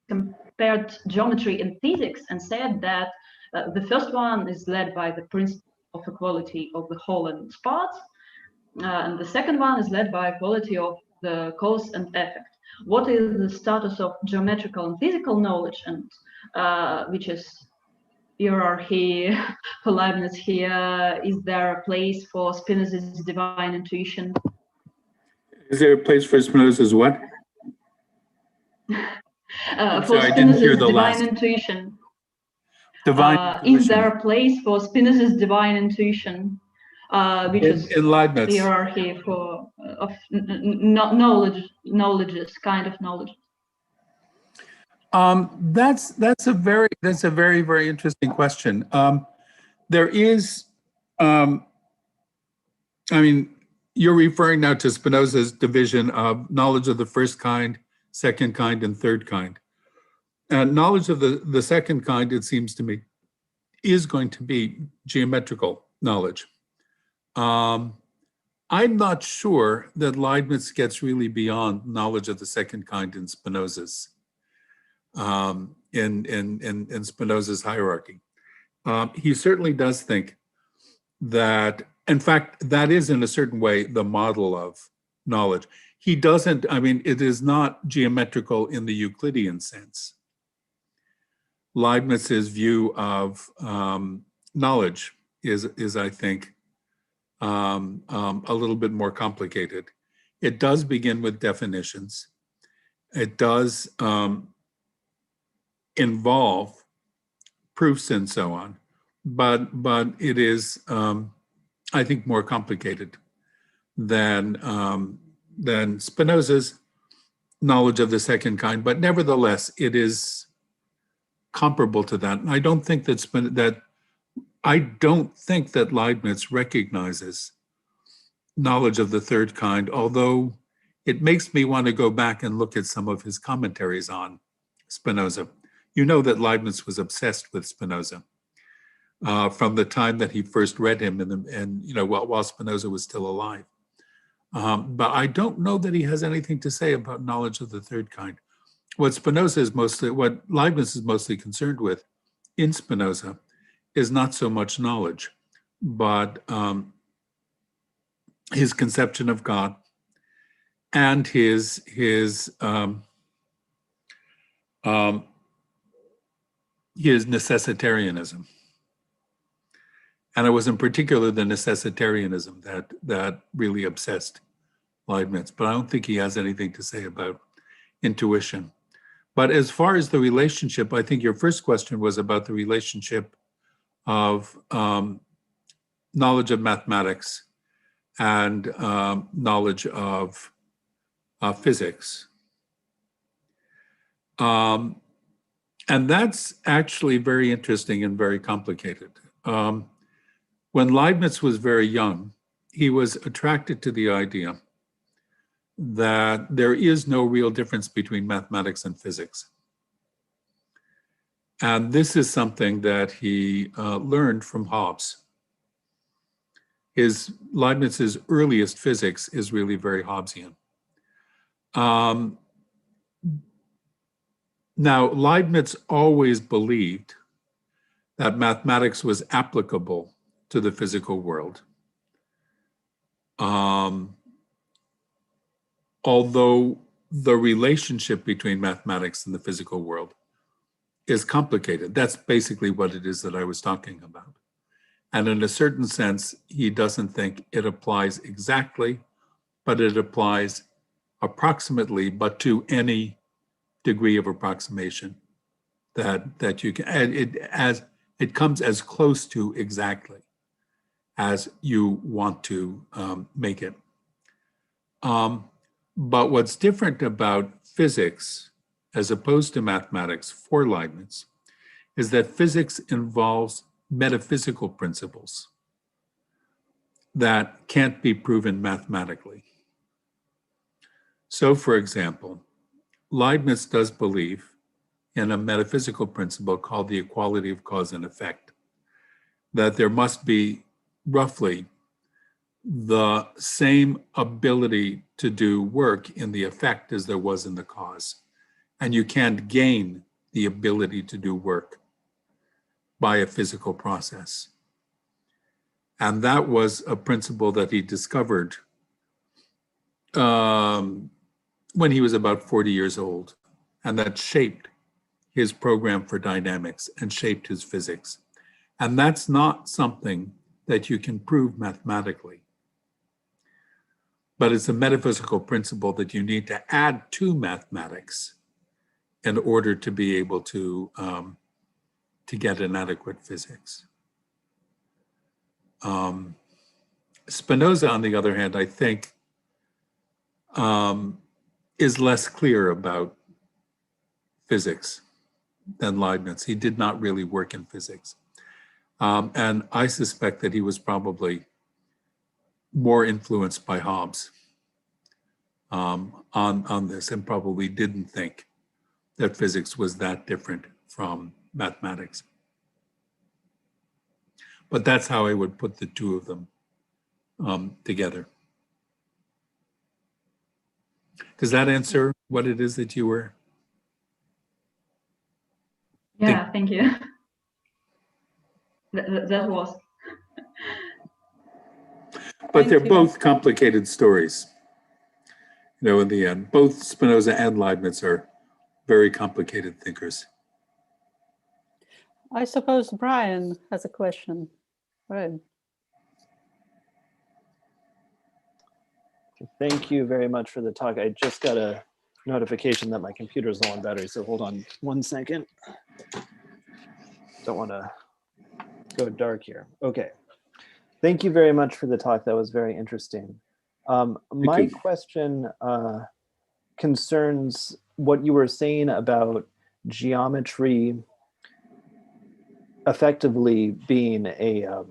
Speaker 2: compared geometry and physics and said that the first one is led by the principle of equality of the whole and its parts, and the second one is led by equality of the cause and effect. What is the status of geometrical and physical knowledge, and which is hierarchy for Leibniz here? Is there a place for Spinoza's divine intuition?
Speaker 3: Is there a place for Spinoza's what?
Speaker 2: For Spinoza's divine intuition. Is there a place for Spinoza's divine intuition, which is
Speaker 3: in Leibniz
Speaker 2: hierarchy for of knowledges, kind of knowledge?
Speaker 3: That's a very, very interesting question. There is, you're referring now to Spinoza's division of knowledge of the first kind, second kind, and third kind. Knowledge of the second kind, it seems to me, is going to be geometrical knowledge. I'm not sure that Leibniz gets really beyond knowledge of the second kind in Spinoza's in Spinoza's hierarchy. He certainly does think that, in fact, that is in a certain way the model of knowledge. He doesn't, it is not geometrical in the Euclidean sense. Leibniz's view of knowledge is I think, a little bit more complicated. It does begin with definitions. It does involve proofs and so on, but it is, I think, more complicated than Spinoza's knowledge of the second kind. But nevertheless, it is comparable to that. And I don't think that Leibniz recognizes knowledge of the third kind, although it makes me want to go back and look at some of his commentaries on Spinoza. You know that Leibniz was obsessed with Spinoza from the time that he first read him, while Spinoza was still alive. But I don't know that he has anything to say about knowledge of the third kind. What Leibniz is mostly concerned with in Spinoza is not so much knowledge, but his conception of God and his necessitarianism. And it was in particular the necessitarianism that really obsessed Leibniz, but I don't think he has anything to say about intuition. But as far as the relationship, I think your first question was about the relationship of knowledge of mathematics and knowledge of physics. And that's actually very interesting and very complicated. When Leibniz was very young, he was attracted to the idea that there is no real difference between mathematics and physics. And this is something that he learned from Hobbes. Leibniz's earliest physics is really very Hobbesian. Now, Leibniz always believed that mathematics was applicable to the physical world. Although the relationship between mathematics and the physical world is complicated. That's basically what it is that I was talking about. And in a certain sense, he doesn't think it applies exactly, but it applies approximately, but to any degree of approximation that you can, it comes as close to exactly as you want to make it. But what's different about physics as opposed to mathematics for Leibniz is that physics involves metaphysical principles that can't be proven mathematically. So, for example, Leibniz does believe in a metaphysical principle called the equality of cause and effect, that there must be roughly the same ability to do work in the effect as there was in the cause. And you can't gain the ability to do work by a physical process. And that was a principle that he discovered when he was about 40 years old, and that shaped his program for dynamics and shaped his physics. And that's not something that you can prove mathematically, but it's a metaphysical principle that you need to add to mathematics in order to be able to get an adequate physics. Spinoza, on the other hand, I think is less clear about physics than Leibniz. He did not really work in physics. And I suspect that he was probably more influenced by Hobbes on this, and probably didn't think that physics was that different from mathematics. But that's how I would put the two of them together. Does that answer what it is that you were?
Speaker 2: Yeah, thank you. That was.
Speaker 3: But they're both complicated stories. You know, in the end, both Spinoza and Leibniz are very complicated thinkers.
Speaker 1: I suppose Brian has a question. Brian.
Speaker 5: Thank you very much for the talk. I just got a notification that my computer is low on battery, so hold on 1 second. Don't want to go dark here. Okay. Thank you very much for the talk. That was very interesting. My question concerns what you were saying about geometry effectively being a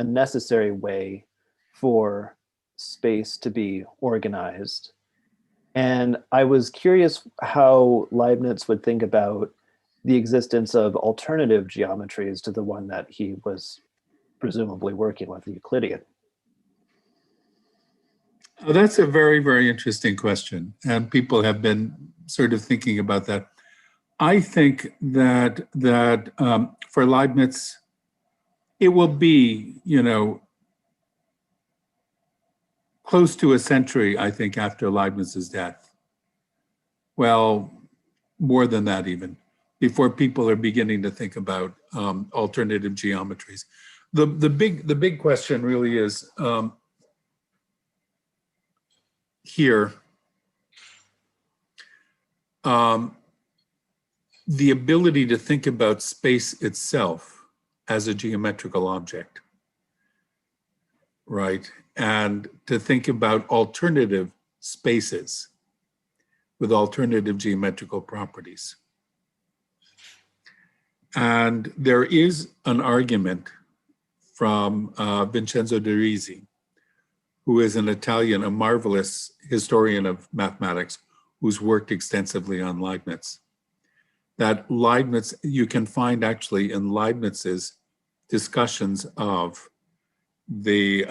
Speaker 5: necessary way for space to be organized. And I was curious how Leibniz would think about the existence of alternative geometries to the one that he was presumably working with, the Euclidean.
Speaker 3: That's a very, very interesting question. And people have been sort of thinking about that. I think that for Leibniz, it will be, close to a century, I think, after Leibniz's death. Well, more than that even, before people are beginning to think about alternative geometries. The big question really is here, the ability to think about space itself as a geometrical object, right? And to think about alternative spaces with alternative geometrical properties. And there is an argument from Vincenzo de Risi, who is an Italian, a marvelous historian of mathematics, who's worked extensively on Leibniz, that Leibniz, you can find actually in Leibniz's discussions of the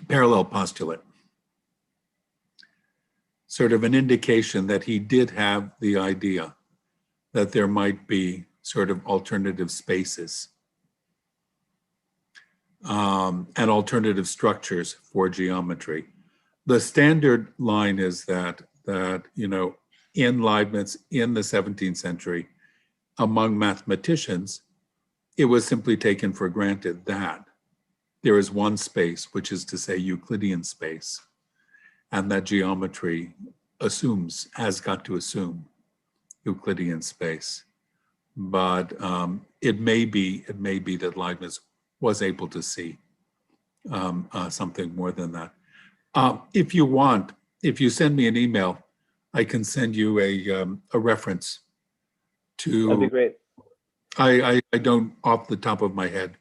Speaker 3: parallel postulate, sort of an indication that he did have the idea that there might be sort of alternative spaces and alternative structures for geometry. The standard line is that in Leibniz in the 17th century, among mathematicians, it was simply taken for granted that there is one space, which is to say Euclidean space, and that geometry has got to assume Euclidean space. But it may be that Leibniz was able to see something more than that. If you want, if you send me an email, I can send you a reference to.
Speaker 5: That'd be great.
Speaker 3: I don't, off the top of my head,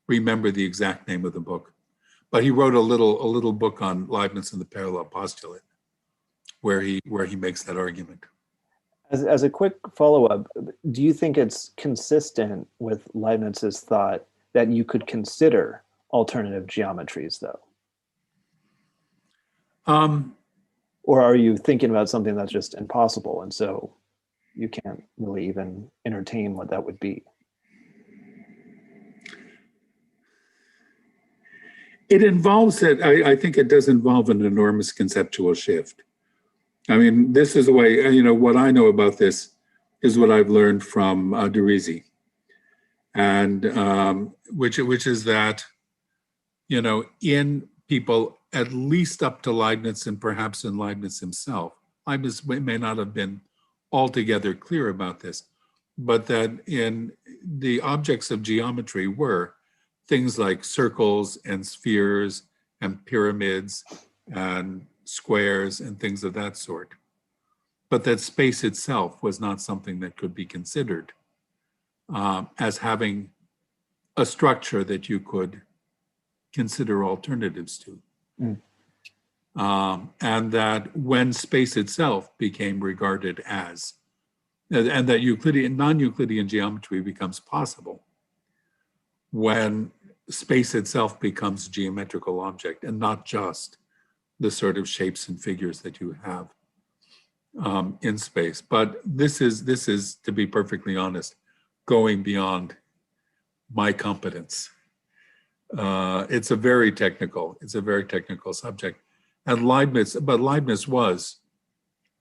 Speaker 3: remember the exact name of the book, but he wrote a little book on Leibniz and the parallel postulate, where he makes that argument.
Speaker 5: As a quick follow-up, do you think it's consistent with Leibniz's thought that you could consider alternative geometries, though? Or are you thinking about something that's just impossible, and so you can't really even entertain what that would be?
Speaker 3: It involves it. I think it does involve an enormous conceptual shift. I mean, this is the way, what I know about this is what I've learned from de Risi, and which is that, in people at least up to Leibniz and perhaps in Leibniz himself, Leibniz may not have been altogether clear about this, but that in the objects of geometry were things like circles and spheres and pyramids and squares and things of that sort. But that space itself was not something that could be considered as having a structure that you could consider alternatives to. And that when space itself became regarded as, and that non-Euclidean geometry becomes possible when space itself becomes a geometrical object and not just the sort of shapes and figures that you have in space. But this is, to be perfectly honest, going beyond my competence. It's a very technical subject. And Leibniz was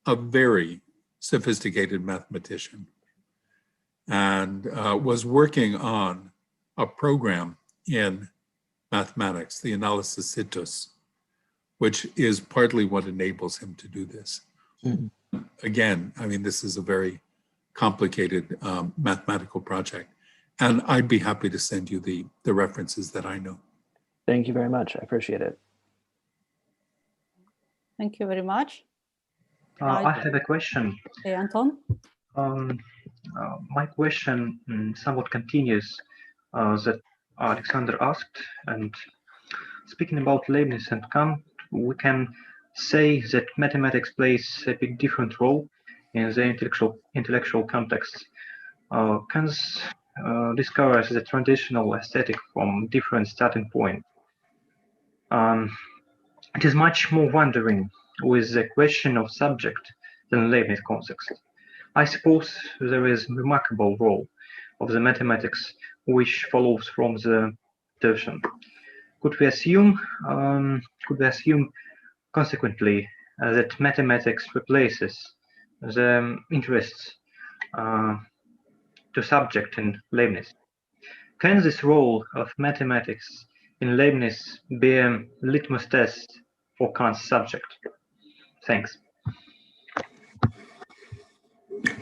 Speaker 3: a very sophisticated mathematician and was working on a program in mathematics, the analysis situs, which is partly what enables him to do this. Mm-hmm. Again, I mean, this is a very complicated mathematical project, and I'd be happy to send you the references that I know.
Speaker 5: Thank you very much. I appreciate it.
Speaker 1: Thank you very much.
Speaker 6: I have a question.
Speaker 1: Hey, Anton.
Speaker 6: My question somewhat continues that Alexander asked, and speaking about Leibniz and Kant, we can say that mathematics plays a bit different role in the intellectual context. Kant discovers the traditional aesthetic from different starting point. It is much more wandering with the question of subject than Leibniz context. I suppose there is a remarkable role of the mathematics which follows from the version. Could we assume consequently that mathematics replaces the interests to subject in Leibniz? Can this role of mathematics in Leibniz be a litmus test for Kant's subject? Thanks.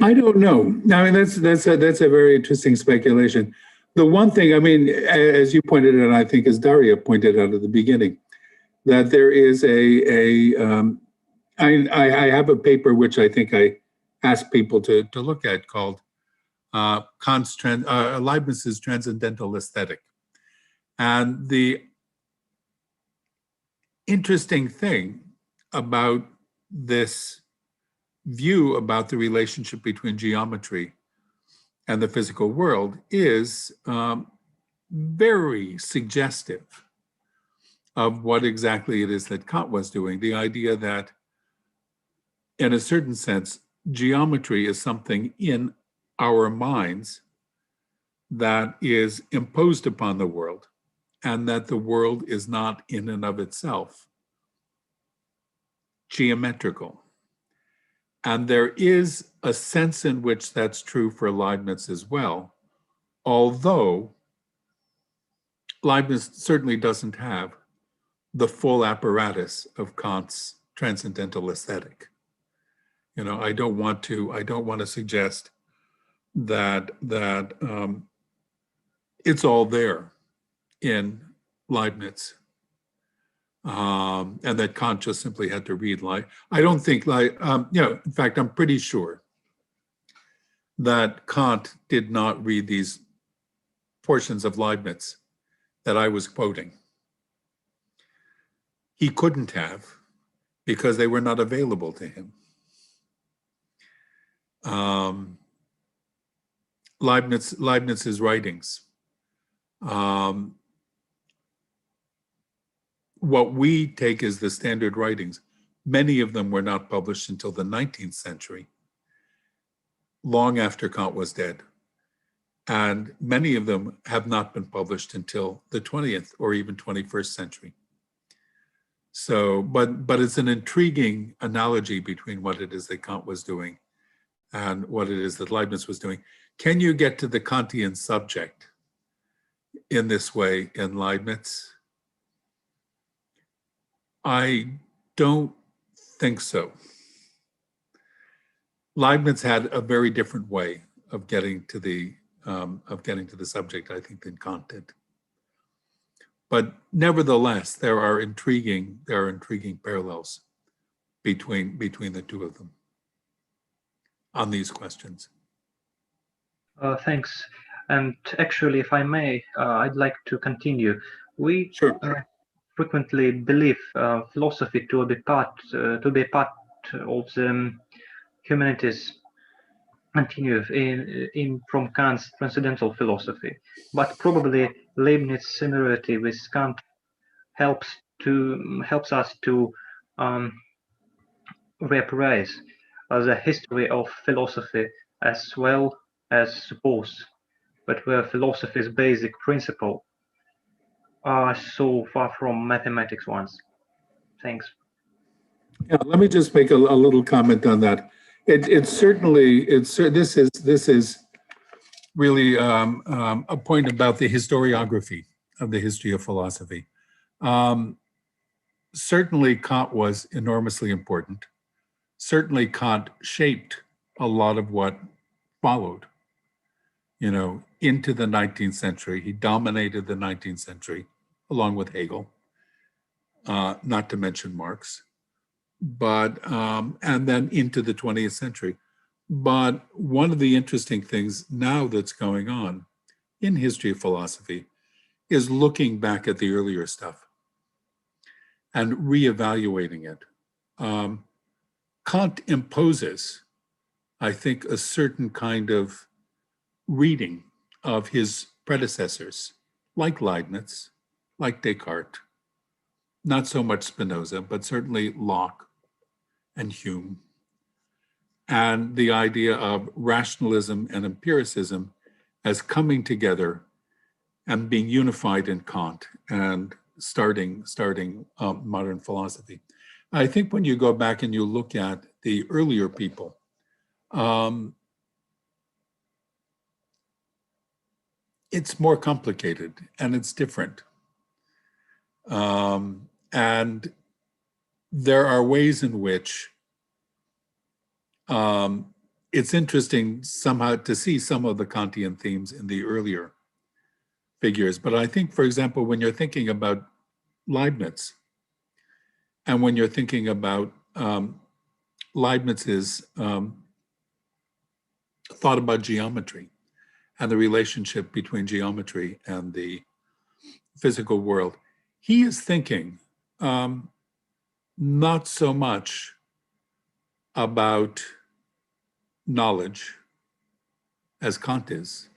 Speaker 3: I don't know. I mean, that's a very interesting speculation. The one thing, I mean, as you pointed out, I think as Daria pointed out at the beginning, that there is I have a paper which I think I asked people to look at called Leibniz's Transcendental Aesthetic. And the interesting thing about this view about the relationship between geometry and the physical world is very suggestive of what exactly it is that Kant was doing. The idea that, in a certain sense, geometry is something in our minds that is imposed upon the world, and that the world is not in and of itself geometrical. And there is a sense in which that's true for Leibniz as well, although Leibniz certainly doesn't have the full apparatus of Kant's transcendental aesthetic. You know, I don't want to suggest that it's all there in Leibniz, and that Kant just simply had to read I don't think in fact, I'm pretty sure that Kant did not read these portions of Leibniz that I was quoting. He couldn't have, because they were not available to him. Leibniz's writings, what we take as the standard writings, many of them were not published until the 19th century, long after Kant was dead. And many of them have not been published until the 20th or even 21st century. So, but it's an intriguing analogy between what it is that Kant was doing and what it is that Leibniz was doing. Can you get to the Kantian subject in this way in Leibniz? I don't think so. Leibniz had a very different way of getting to the subject, I think, than Kant did. But nevertheless, there are intriguing parallels between the two of them on these questions.
Speaker 6: Thanks. And actually, if I may, I'd like to continue. We frequently believe philosophy to be part of the humanities continuum from Kant's transcendental philosophy, but probably Leibniz's similarity with Kant helps us to reappraise the history of philosophy as well as suppose, but where philosophy's basic principle are so far from mathematics ones. Thanks.
Speaker 3: Yeah, let me just make a little comment on that. This is really a point about the historiography of the history of philosophy. Certainly Kant was enormously important. Certainly Kant shaped a lot of what followed, into the 19th century. He dominated the 19th century along with Hegel, not to mention Marx, but and then into the 20th century. But one of the interesting things now that's going on in history of philosophy is looking back at the earlier stuff and reevaluating it. Kant imposes, I think, a certain kind of reading of his predecessors, like Leibniz, like Descartes, not so much Spinoza, but certainly Locke and Hume, and the idea of rationalism and empiricism as coming together and being unified in Kant and starting modern philosophy. I think when you go back and you look at the earlier people, it's more complicated and it's different. And there are ways in which it's interesting somehow to see some of the Kantian themes in the earlier figures. But I think, for example, when you're thinking about Leibniz, and when you're thinking about Leibniz's thought about geometry and the relationship between geometry and the physical world, he is thinking not so much about knowledge as Kant is,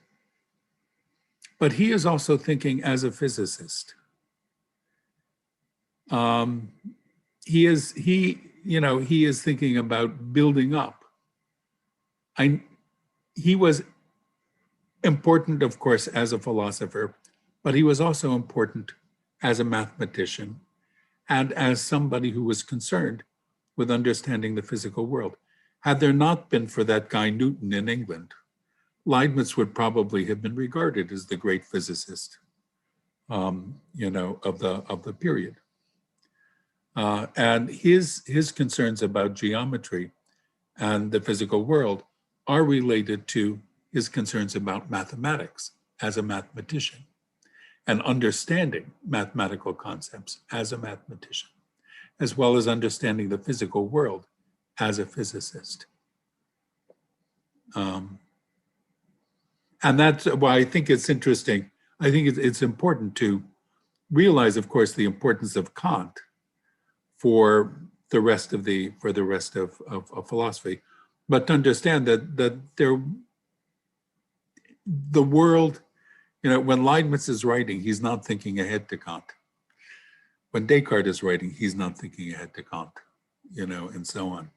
Speaker 3: but he is also thinking as a physicist. He is thinking about building up. He was important, of course, as a philosopher, but he was also important as a mathematician and as somebody who was concerned with understanding the physical world. Had there not been for that guy Newton in England, Leibniz would probably have been regarded as the great physicist, of the period. And his concerns about geometry and the physical world are related to his concerns about mathematics as a mathematician and understanding mathematical concepts as a mathematician, as well as understanding the physical world as a physicist. And that's why I think it's interesting. I think it's important to realize, of course, the importance of Kant for the rest of philosophy, but to understand that the world, when Leibniz is writing, he's not thinking ahead to Kant. When Descartes is writing, he's not thinking ahead to Kant, and so on.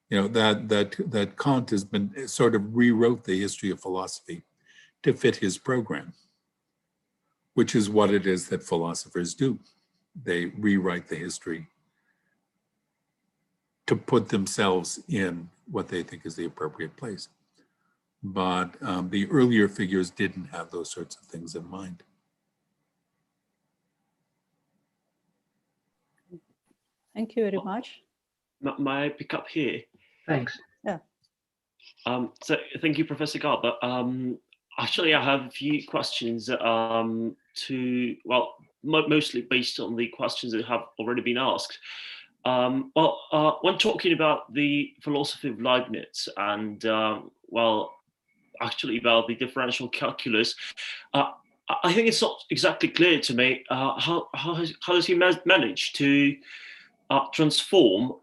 Speaker 3: That Kant has been sort of rewrote the history of philosophy to fit his program, which is what it is that philosophers do. They rewrite the history to put themselves in what they think is the appropriate place. But the earlier figures didn't have those sorts of things in mind.
Speaker 1: Thank you very much.
Speaker 7: May I pick up here?
Speaker 6: Thanks.
Speaker 1: Yeah.
Speaker 7: So thank you, Professor Garber. Actually, I have a few questions mostly based on the questions that have already been asked. When talking about the philosophy of Leibniz and, actually about the differential calculus, I think it's not exactly clear to me how does he manage to transform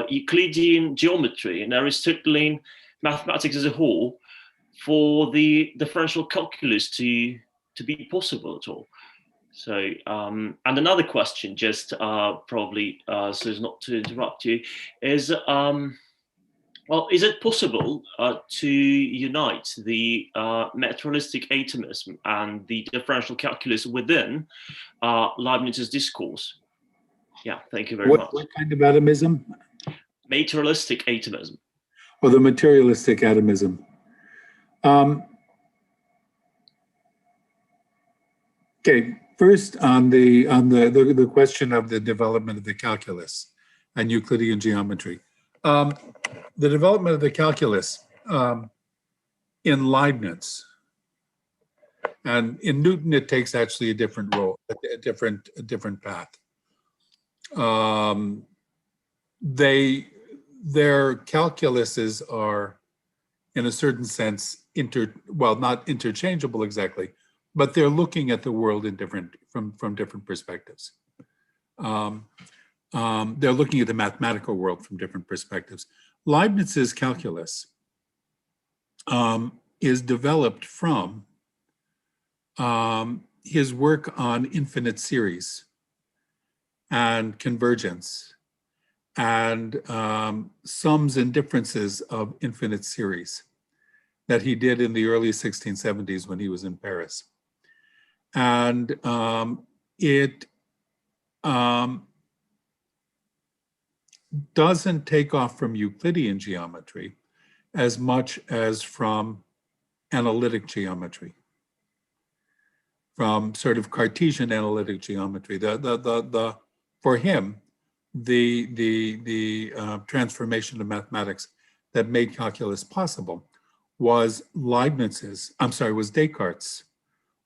Speaker 7: Euclidean geometry and Aristotelian mathematics as a whole for the differential calculus to be possible at all. So, and another question, just probably so as not to interrupt you, is is it possible to unite the materialistic atomism and the differential calculus within Leibniz's discourse? Yeah, thank you very much.
Speaker 3: What kind of atomism?
Speaker 7: Materialistic atomism.
Speaker 3: Or the materialistic atomism. Okay, first on the question of the development of the calculus and Euclidean geometry. The development of the calculus in Leibniz, and in Newton it takes actually a different role, a different path. Their calculuses are in a certain sense, well, not interchangeable exactly, but they're looking at the world in from different perspectives. They're looking at the mathematical world from different perspectives. Leibniz's calculus is developed from his work on infinite series and convergence and sums and differences of infinite series that he did in the early 1670s when he was in Paris. And it doesn't take off from Euclidean geometry as much as from analytic geometry, from sort of Cartesian analytic geometry. For him, the transformation to mathematics that made calculus possible was was Descartes'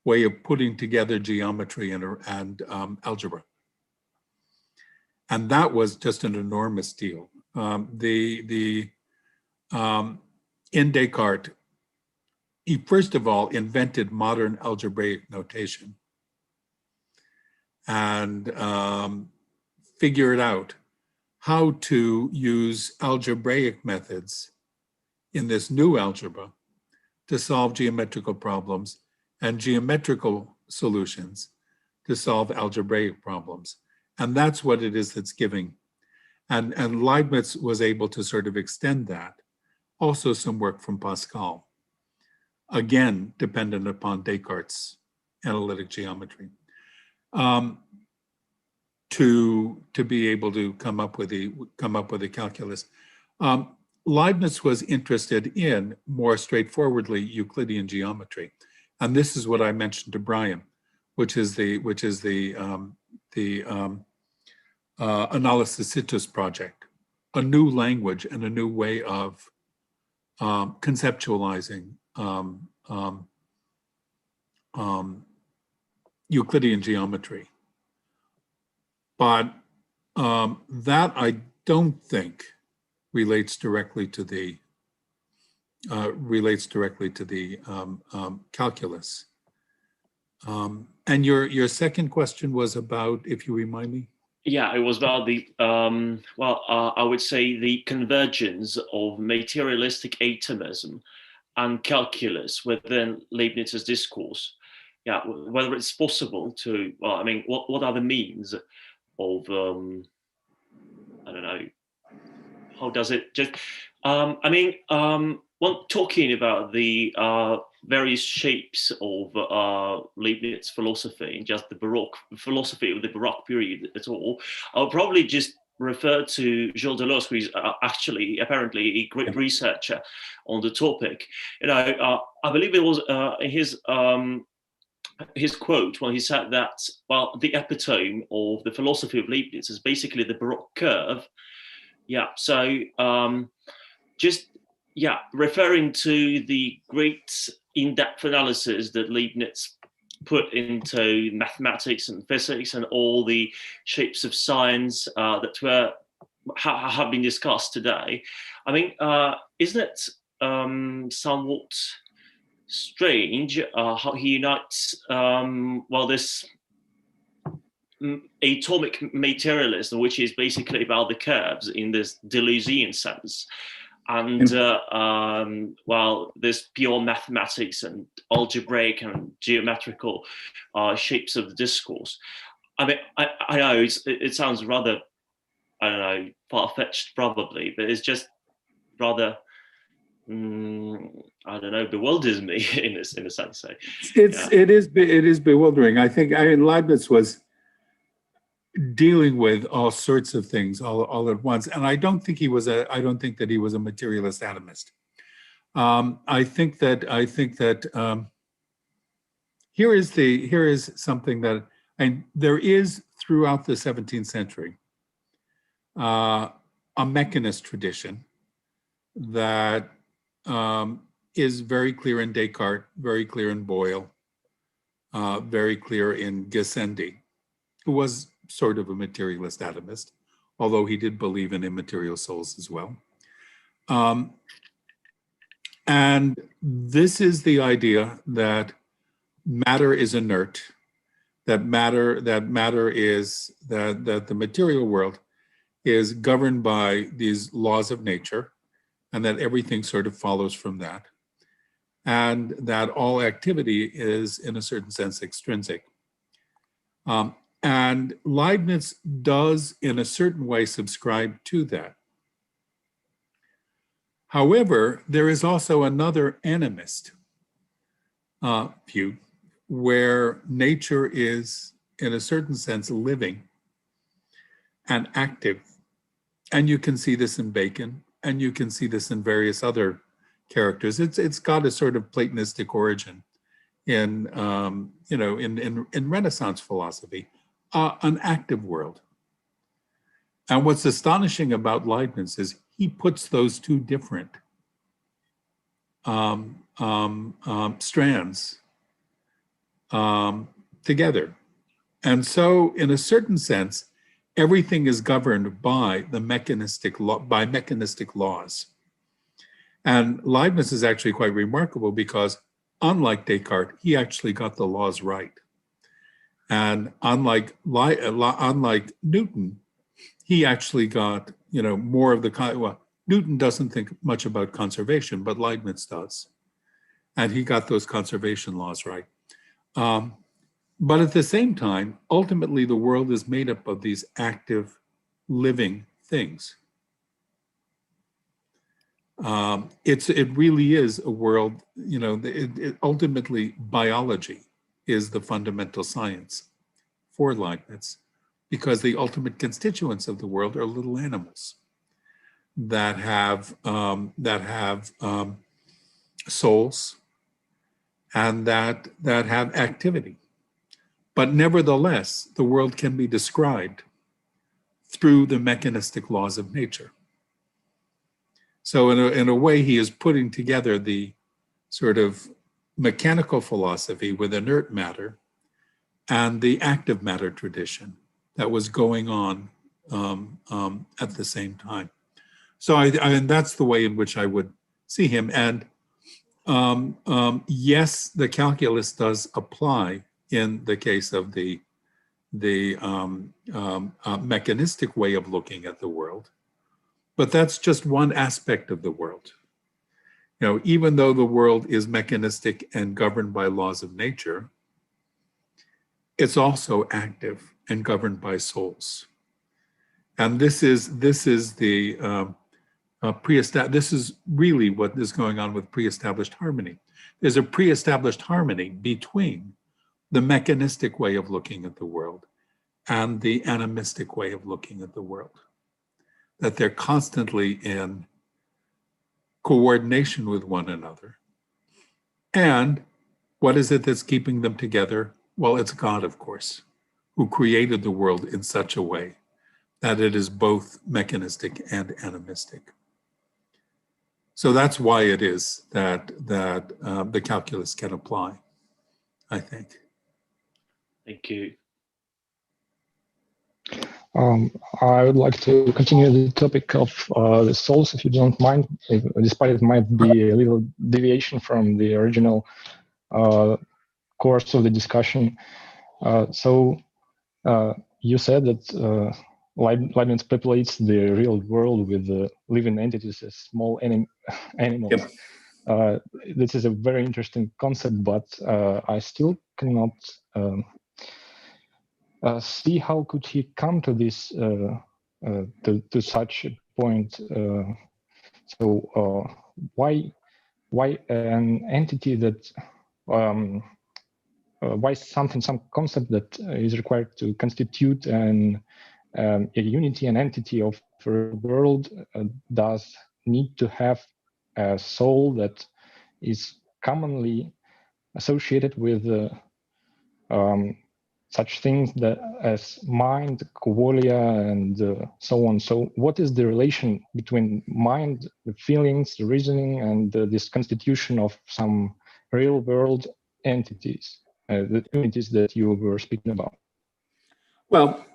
Speaker 3: way of putting together geometry and algebra. And that was just an enormous deal. In Descartes, he first of all invented modern algebraic notation and figured out how to use algebraic methods in this new algebra to solve geometrical problems and geometrical solutions to solve algebraic problems. And that's what it is that's giving. And Leibniz was able to sort of extend that. Also some work from Pascal, again, dependent upon Descartes' analytic geometry, to be able to come up with a calculus. Leibniz was interested in more straightforwardly Euclidean geometry, and this is what I mentioned to Brian, which is the Analysisitus project, a new language and a new way of conceptualizing Euclidean geometry. But that I don't think relates directly to the calculus. And your second question was about, if you remind me?
Speaker 7: Yeah, it was about the, I would say the convergence of materialistic atomism and calculus within Leibniz's discourse. Yeah, whether it's possible to, well, I mean, what are the means of, I don't know, how does it just, when talking about the various shapes of Leibniz philosophy, and just the Baroque philosophy of the Baroque period at all, I'll probably just refer to Jean Deleuze, who is actually apparently a great researcher on the topic. You know, I believe it was his quote when he said that, well, the epitome of the philosophy of Leibniz is basically the Baroque curve. Yeah, so referring to the great in-depth analysis that Leibniz put into mathematics and physics and all the shapes of science that have been discussed today. I mean, isn't it somewhat strange how he unites, this atomic materialism, which is basically about the curves in this Deleuzian sense, and this pure mathematics and algebraic and geometrical shapes of the discourse. I mean, I know it sounds rather, I don't know, far-fetched probably, but it's just rather, I don't know, bewilders me in a sense. So,
Speaker 3: it is bewildering. I mean, Leibniz was dealing with all sorts of things all at once, and I don't think that he was a materialist atomist. I think that here is something that, and there is throughout the 17th century a mechanist tradition that is very clear in Descartes, very clear in Boyle, very clear in Gassendi, who was sort of a materialist atomist, although he did believe in immaterial souls as well. And this is the idea that matter is inert, that the material world is governed by these laws of nature, and that everything sort of follows from that, and that all activity is, in a certain sense, extrinsic. And Leibniz does, in a certain way, subscribe to that. However, there is also another animist view, where nature is, in a certain sense, living and active. And you can see this in Bacon, and you can see this in various other characters. It's got a sort of Platonistic origin in in Renaissance philosophy, an active world. And what's astonishing about Leibniz is he puts those two different strands together. And so, in a certain sense, everything is governed by the mechanistic laws. And Leibniz is actually quite remarkable because, unlike Descartes, he actually got the laws right. And unlike Newton, he actually got more of the Newton doesn't think much about conservation, but Leibniz does, and he got those conservation laws right. But at the same time, ultimately, the world is made up of these active, living things. It really is a world, ultimately, biology is the fundamental science for Leibniz, because the ultimate constituents of the world are little animals that have souls and that have activity. But nevertheless, the world can be described through the mechanistic laws of nature. So in a way, he is putting together the sort of mechanical philosophy with inert matter and the active matter tradition that was going on at the same time. So and that's the way in which I would see him. And yes, the calculus does apply in the case of the mechanistic way of looking at the world, but that's just one aspect of the world. Even though the world is mechanistic and governed by laws of nature, it's also active and governed by souls. And this is the this is really what is going on with pre-established harmony. There's a pre-established harmony between the mechanistic way of looking at the world and the animistic way of looking at the world, that they're constantly in coordination with one another. And what is it that's keeping them together? Well, it's God, of course, who created the world in such a way that it is both mechanistic and animistic. So that's why it is that the calculus can apply, I think.
Speaker 7: Thank you.
Speaker 8: I would like to continue the topic of the souls, if you don't mind, despite it might be a little deviation from the original course of the discussion. So you said that Leibniz populates the real world with living entities as small animals. Yep. This is a very interesting concept, but I still cannot see how could he come to this to such a point. So why an entity that why some concept that is required to constitute a unity, an entity of the world does need to have a soul that is commonly associated with such things as mind, qualia, and so on. So what is the relation between mind, the feelings, the reasoning, and this constitution of some real world entities, the entities that you were speaking about?
Speaker 3: Well,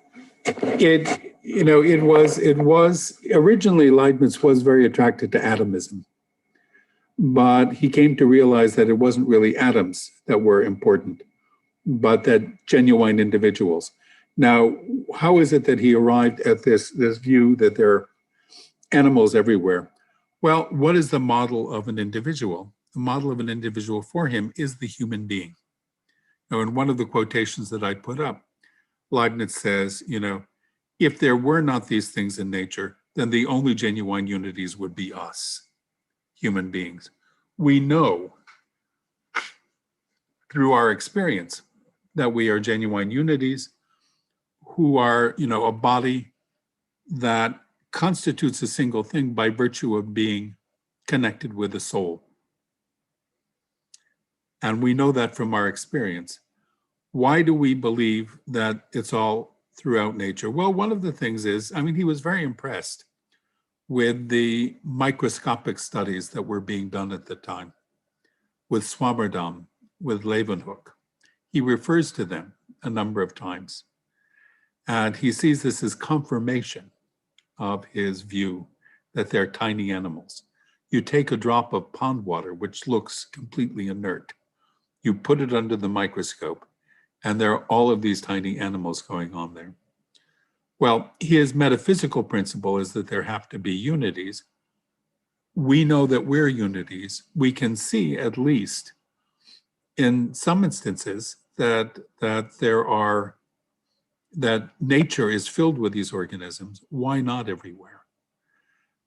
Speaker 3: it was originally Leibniz was very attracted to atomism, But he came to realize that it wasn't really atoms that were important, but that genuine individuals. Now, how is it that he arrived at this view that there are animals everywhere? Well, what is the model of an individual? The model of an individual for him is the human being. Now, in one of the quotations that I put up, Leibniz says, if there were not these things in nature, then the only genuine unities would be us, human beings. We know through our experience that we are genuine unities who are, a body that constitutes a single thing by virtue of being connected with the soul. And we know that from our experience. Why do we believe that it's all throughout nature? Well, one of the things is, he was very impressed with the microscopic studies that were being done at the time, with Swammerdam, with Leeuwenhoek. He refers to them a number of times. And he sees this as confirmation of his view that they're tiny animals. You take a drop of pond water, which looks completely inert, you put it under the microscope, and there are all of these tiny animals going on there. Well, his metaphysical principle is that there have to be unities. We know that we're unities. We can see, at least in some instances, that nature is filled with these organisms. Why not everywhere?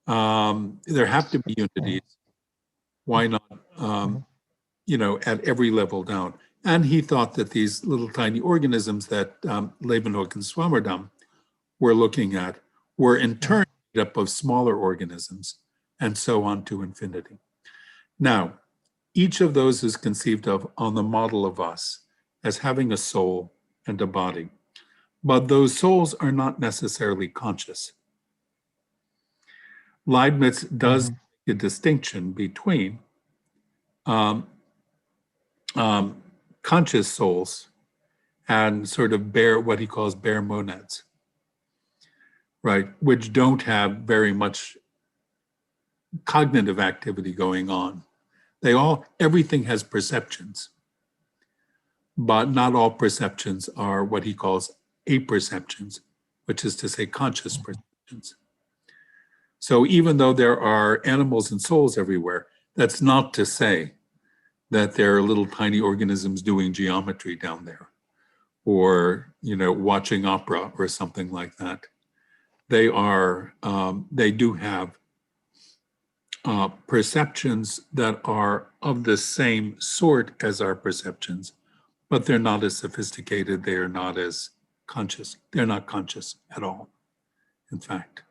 Speaker 3: There have to be unities. Why not, at every level down? And he thought that these little tiny organisms that Leeuwenhoek and Swammerdam were looking at were in turn made up of smaller organisms, and so on to infinity. Now, each of those is conceived of on the model of us as having a soul and a body. But those souls are not necessarily conscious. Leibniz does make a distinction between conscious souls and sort of what he calls bare monads, right, which don't have very much cognitive activity going on. Everything has perceptions, but not all perceptions are what he calls aperceptions, which is to say conscious perceptions. So even though there are animals and souls everywhere, that's not to say that there are little tiny organisms doing geometry down there or, watching opera or something like that. They do have perceptions that are of the same sort as our perceptions, but they're not as sophisticated. They are not as conscious. They're not conscious at all, in fact.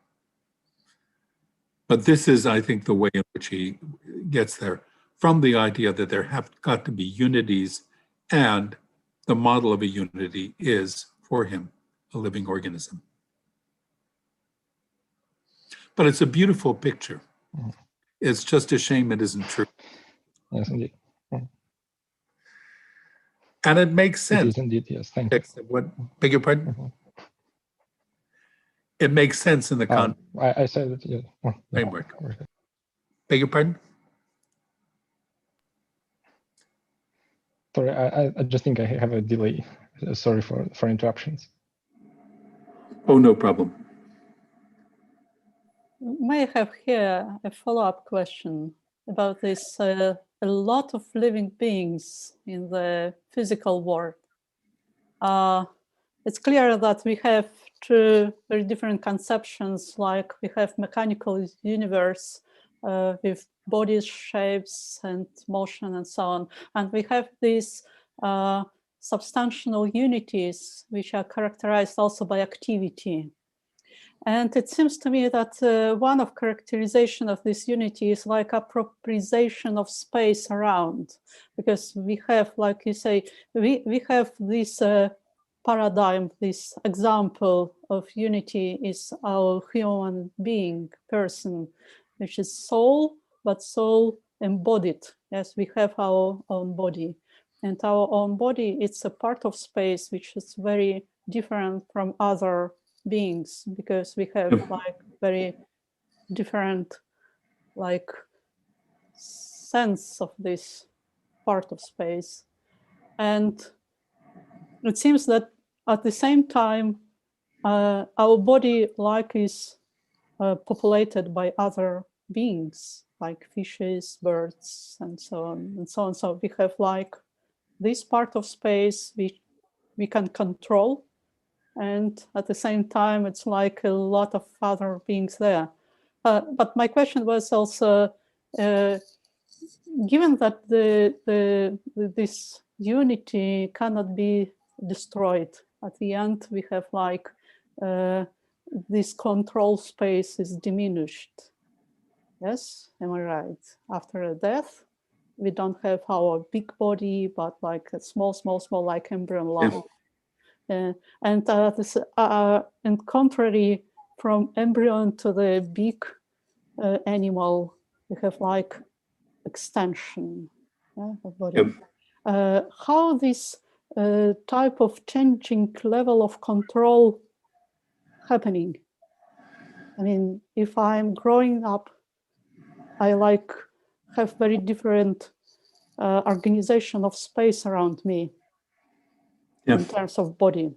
Speaker 3: But this is, I think, the way in which he gets there, from the idea that there have got to be unities, and the model of a unity is, for him, a living organism. But it's a beautiful picture. It's just a shame it isn't true.
Speaker 8: Yes, indeed.
Speaker 3: And it makes sense.
Speaker 8: It is indeed, yes. Thank you.
Speaker 3: What? Beg your pardon? It makes sense in the context.
Speaker 8: I said that, yeah.
Speaker 3: Framework. Beg your pardon?
Speaker 8: Sorry, I just think I have a delay. Sorry for interruptions.
Speaker 3: Oh, no problem.
Speaker 1: May I have here a follow-up question about this? A lot of living beings in the physical world. It's clear that we have two very different conceptions, like we have mechanical universe with bodies, shapes, and motion, and so on. And we have these substantial unities, which are characterized also by activity. And it seems to me that one of characterization of this unity is like appropriation of space around, because we have, like you say, we have this paradigm, this example of unity is our human being, person, which is soul, but soul embodied. Yes, we have our own body. And our own body, it's a part of space which is very different from other beings, because we have like very different like sense of this part of space. And it seems that at the same time, our body is populated by other beings, like fishes, birds, and so on and so on. So we have this part of space we can control, and at the same time, it's like a lot of other beings there. But my question was also, given that this unity cannot be destroyed, at the end we have this control space is diminished. Yes, am I right? After a death, we don't have our big body, but like a small, like embryon lung. And contrary from embryon to the big animal, we have extension of body.
Speaker 3: Yep.
Speaker 1: How this type of changing level of control happening? I mean, if I'm growing up, I have very different organization of space around me in terms of body.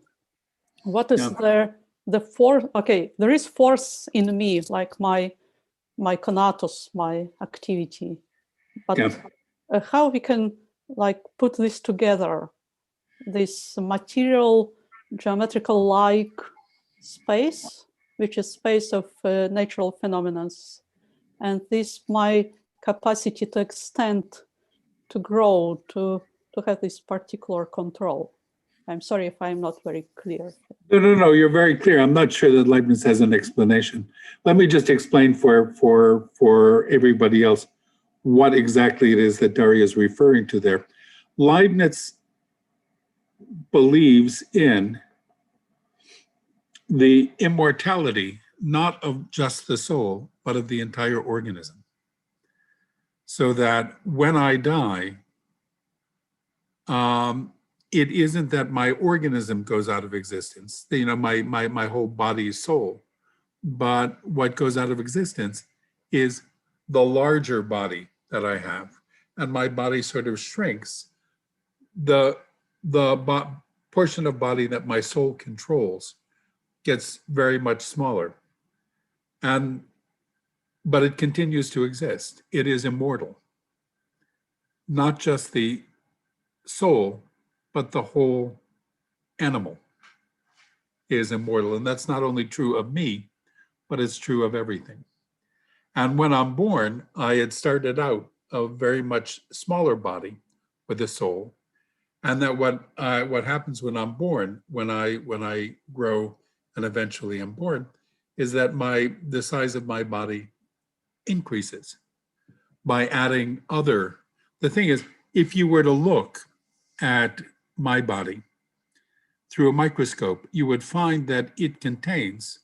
Speaker 1: What is there? The force. Okay, there is force in me, like my conatus, my activity. But how we can put this together? This material, geometrical space, which is space of natural phenomena, and this my capacity to extend, to grow, to have this particular control. I'm sorry if I'm not very clear.
Speaker 3: No, you're very clear. I'm not sure that Leibniz has an explanation. Let me just explain for everybody else what exactly it is that Daria is referring to there. Leibniz believes in the immortality, not of just the soul, but of the entire organism. So that when I die, it isn't that my organism goes out of existence, my whole body, soul, but what goes out of existence is the larger body that I have, and my body sort of shrinks. The portion of body that my soul controls gets very much smaller, but it continues to exist. It is immortal. Not just the soul, but the whole animal is immortal. And that's not only true of me, but it's true of everything. And when I'm born, I had started out a very much smaller body with a soul. And that what happens when I'm born, when I grow and eventually am born, is that the size of my body increases by adding other. The thing is, if you were to look at my body through a microscope, you would find that it contains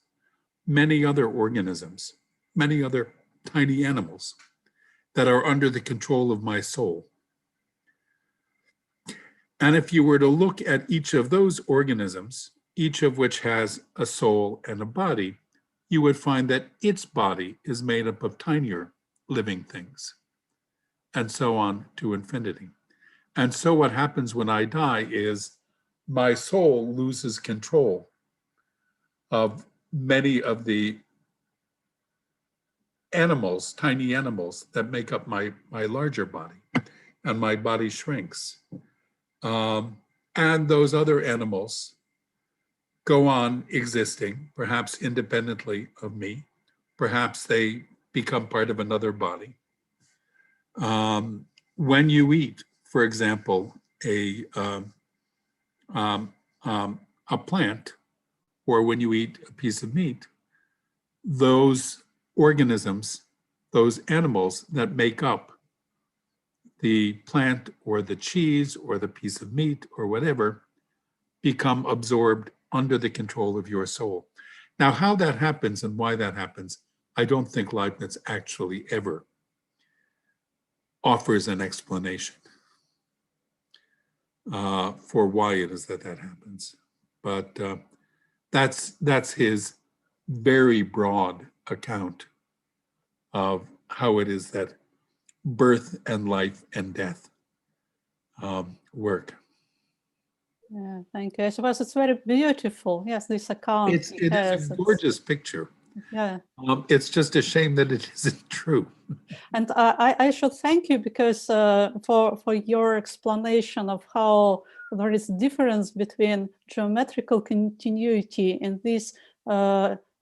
Speaker 3: many other organisms, many other tiny animals that are under the control of my soul. And if you were to look at each of those organisms, each of which has a soul and a body, you would find that its body is made up of tinier living things, and so on to infinity. And so what happens when I die is my soul loses control of many of the animals, tiny animals that make up my larger body, and my body shrinks. And those other animals go on existing, perhaps independently of me. Perhaps they become part of another body. When you eat, for example, a plant, or when you eat a piece of meat, those organisms, those animals that make up the plant or the cheese or the piece of meat or whatever, become absorbed under the control of your soul. Now, how that happens and why that happens, I don't think Leibniz actually ever offers an explanation for why it is that happens. But that's his very broad account of how it is that birth and life and death work.
Speaker 1: Yeah, thank you. I suppose it's very beautiful. Yes, this account.
Speaker 3: It is a gorgeous picture.
Speaker 1: Yeah.
Speaker 3: It's just a shame that it isn't true.
Speaker 1: And I should thank you because for your explanation of how there is difference between geometrical continuity and this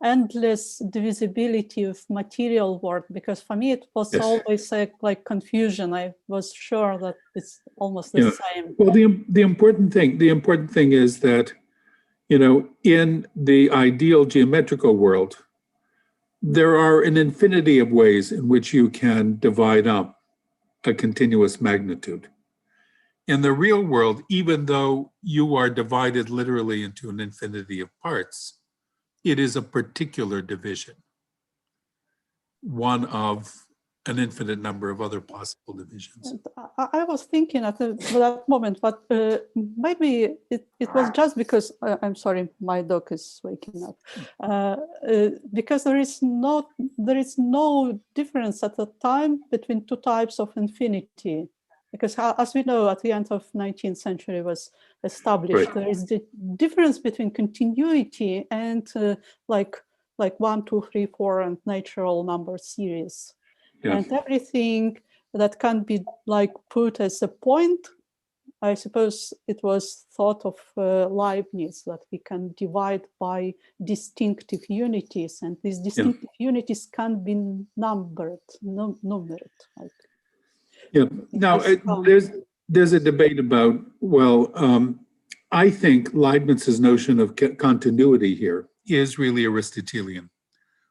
Speaker 1: endless divisibility of material world. Because for me it was always like confusion. I was sure that it's almost the same.
Speaker 3: Well, the important thing is that, you know, in the ideal geometrical world, there are an infinity of ways in which you can divide up a continuous magnitude. In the real world, even though you are divided literally into an infinity of parts, it is a particular division, one of an infinite number of other possible divisions.
Speaker 1: I was thinking at that moment, but maybe it was just because, I'm sorry, my dog is waking up, because there is no difference at the time between two types of infinity. Because as we know, at the end of 19th century was established, there is the difference between continuity and like 1, 2, 3, 4 and natural number series. Yeah. And everything that can be like put as a point, I suppose it was thought of Leibniz that we can divide by distinctive unities, and these distinctive unities can be numbered. Like,
Speaker 3: yeah. Now there's a debate about, well, I think Leibniz's notion of continuity here is really Aristotelian,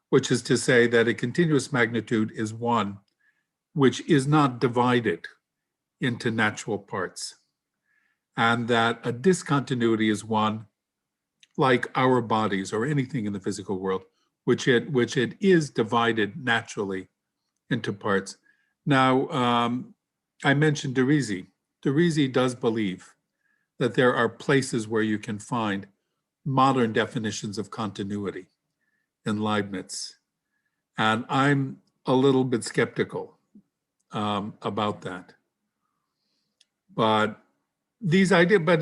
Speaker 3: which is to say that a continuous magnitude is one which is not divided into natural parts, and that a discontinuity is one like our bodies or anything in the physical world, which it is divided naturally into parts. Now, I mentioned Derisi. Derisi does believe that there are places where you can find modern definitions of continuity in Leibniz. And I'm a little bit skeptical about that. But these ideas, but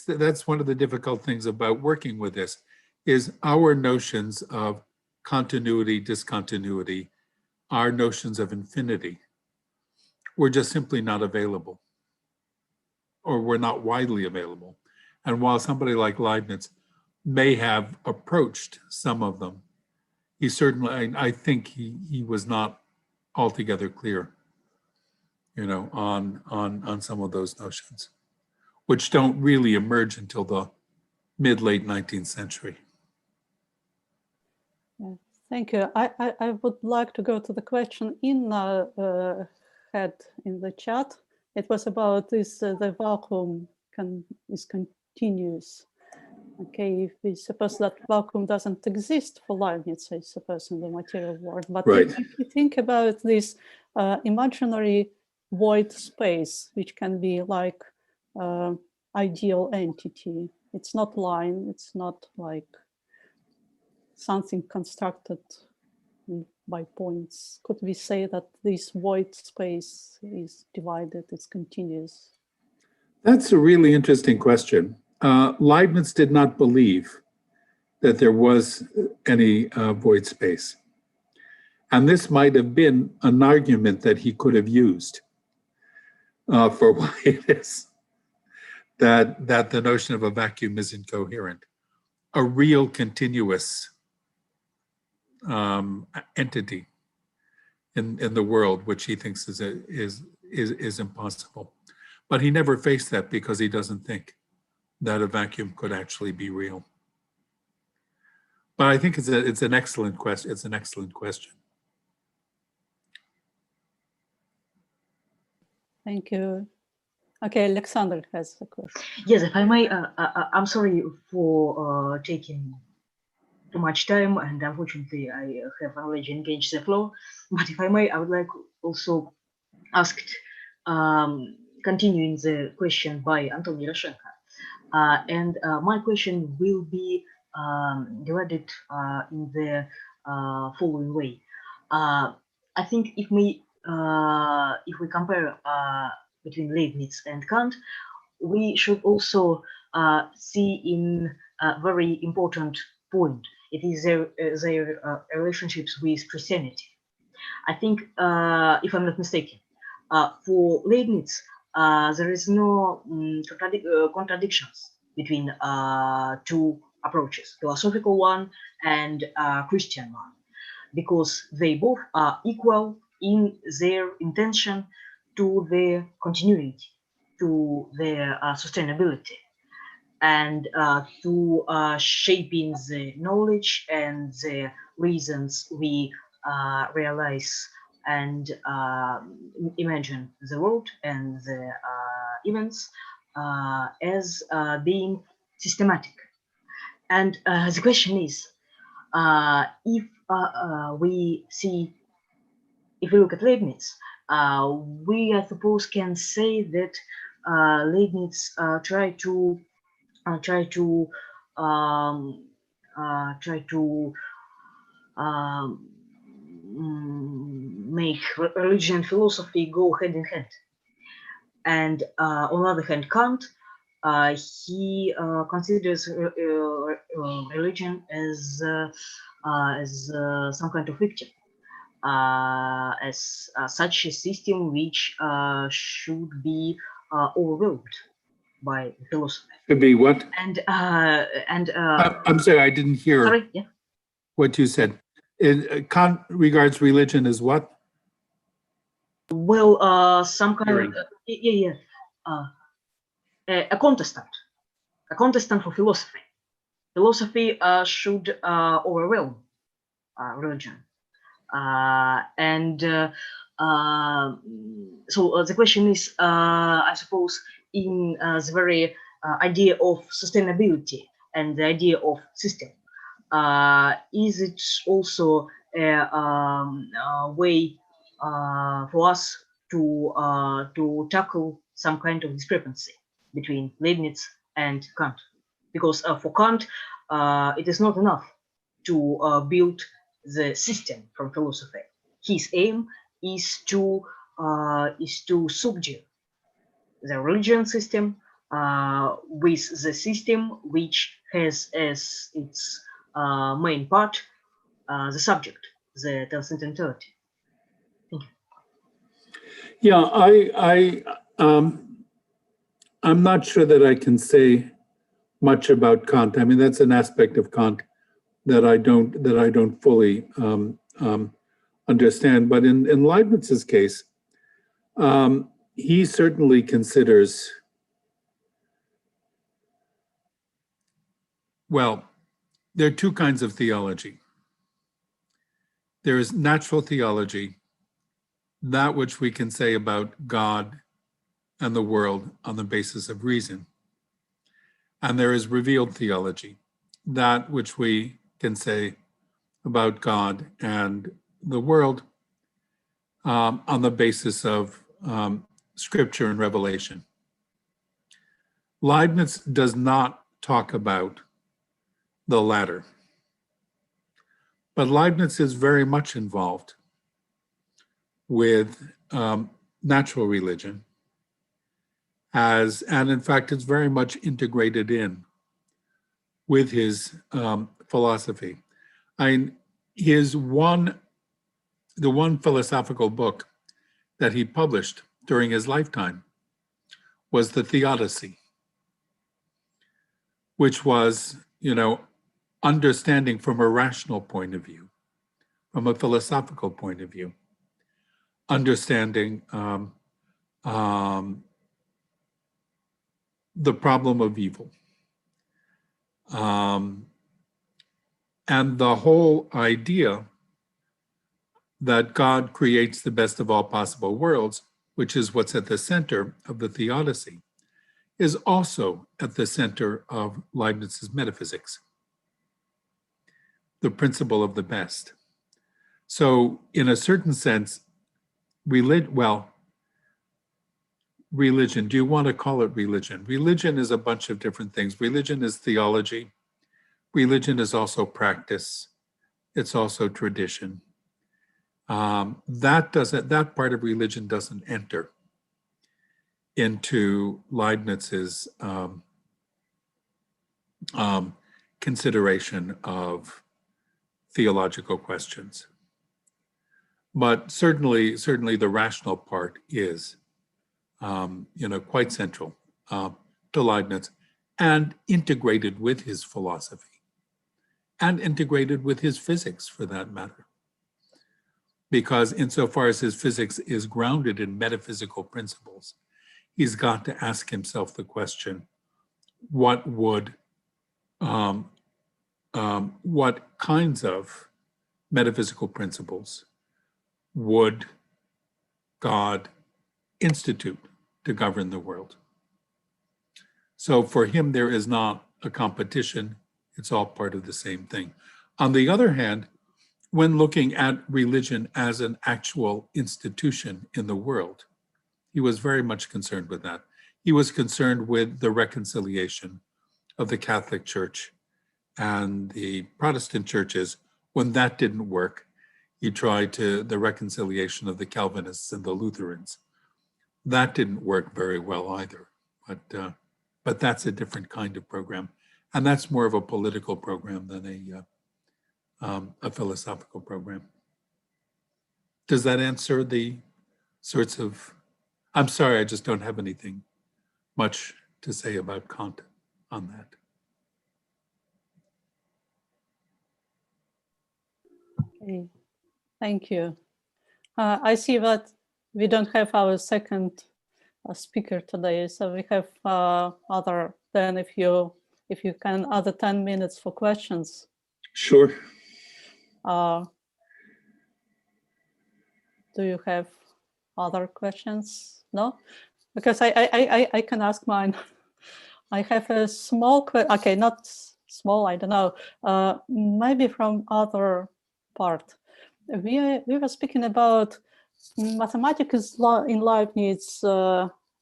Speaker 3: that's one of the difficult things about working with this, is our notions of continuity, discontinuity, our notions of infinity were just simply not available, or were not widely available. And while somebody like Leibniz may have approached some of them, he certainly, I think he was not altogether clear, you know, on some of those notions, which don't really emerge until the mid-late 19th century.
Speaker 1: Yeah, thank you. I would like to go to the question in had in the chat. It was about this, the vacuum is continuous. Okay, if we suppose that vacuum doesn't exist for Leibniz, I suppose, in the material world. But if you think about this imaginary void space, which can be like ideal entity, it's not line, it's not like something constructed by points. Could we say that this void space is divided, it's continuous?
Speaker 3: That's a really interesting question. Leibniz did not believe that there was any void space. And this might have been an argument that he could have used for why it is that the notion of a vacuum is incoherent. A real continuous entity in the world, which he thinks is impossible. But he never faced that because he doesn't think that a vacuum could actually be real. But I think it's an excellent question. It's an excellent question.
Speaker 1: Thank you. Okay, Alexander has a question.
Speaker 4: Yes, if I may, I'm sorry for taking too much time, and unfortunately I have already engaged the floor. But if I may, I would like also ask, continuing the question by Anton Yaroshenko. And my question will be divided in the following way. I think if we if we compare between Leibniz and Kant, we should also see in a very important point. It is their relationships with Christianity. I think, if I'm not mistaken, for Leibniz, there is no contradictions between two approaches, philosophical one and Christian one, because they both are equal in their intention to their continuity, to their sustainability, and to shaping the knowledge and the reasons we realize and imagine the world and the events as being systematic. And the question is, if we look at Leibniz, we, I suppose, can say that Leibniz tried to make religion and philosophy go hand in hand. And on the other hand, Kant, he considers religion as some kind of victim, as such a system which should be overwhelmed by philosophy.
Speaker 3: Could be what?
Speaker 4: And
Speaker 3: I'm sorry, I didn't hear
Speaker 4: sorry, yeah.
Speaker 3: what you said. Kant regards religion as what?
Speaker 4: Well, some kind
Speaker 3: Hearing.
Speaker 4: of a contestant for philosophy. Philosophy should overwhelm religion, and so the question is, I suppose, in the very idea of sustainability and the idea of system. Is it also a way for us to tackle some kind of discrepancy between Leibniz and Kant? Because for Kant, it is not enough to build the system from philosophy. His aim is to subdue the religion system with the system which has as its main part the subject, the transcendentality. Thank you.
Speaker 3: Yeah, I'm not sure that I can say much about Kant. I mean, that's an aspect of Kant that I don't fully understand. But in Leibniz's case, he certainly considers, well, there are two kinds of theology. There is natural theology, that which we can say about God and the world on the basis of reason. And there is revealed theology, that which we can say about God and the world on the basis of scripture and revelation. Leibniz does not talk about the latter, but Leibniz is very much involved with natural religion, and in fact, it's very much integrated in with his philosophy. The one philosophical book that he published during his lifetime was the Theodicy, which was, understanding from a rational point of view, from a philosophical point of view, understanding the problem of evil. And the whole idea that God creates the best of all possible worlds, which is what's at the center of the Theodicy, is also at the center of Leibniz's metaphysics, the principle of the best. So in a certain sense, religion, do you want to call it religion? Religion is a bunch of different things. Religion is theology. Religion is also practice. It's also tradition. that part of religion doesn't enter into Leibniz's consideration of theological questions. But certainly the rational part is, quite central to Leibniz, and integrated with his philosophy, and integrated with his physics, for that matter. Because insofar as his physics is grounded in metaphysical principles, he's got to ask himself the question: what kinds of metaphysical principles would God institute to govern the world? So for him, there is not a competition. It's all part of the same thing. On the other hand, when looking at religion as an actual institution in the world, he was very much concerned with that. He was concerned with the reconciliation of the Catholic Church and the Protestant churches. When that didn't work, he tried the reconciliation of the Calvinists and the Lutherans. That didn't work very well either, but that's a different kind of program. And that's more of a political program than a philosophical program. Does that answer the sorts of, I'm sorry, I just don't have anything much to say about Kant on that.
Speaker 1: Okay, thank you. I see that we don't have our second speaker today, so we have other, then if you can, other 10 minutes for questions.
Speaker 3: Sure.
Speaker 1: Do you have other questions? No? Because I can ask mine. I have a small, okay, not small, I don't know, maybe from other part. We were speaking about mathematics in Leibniz,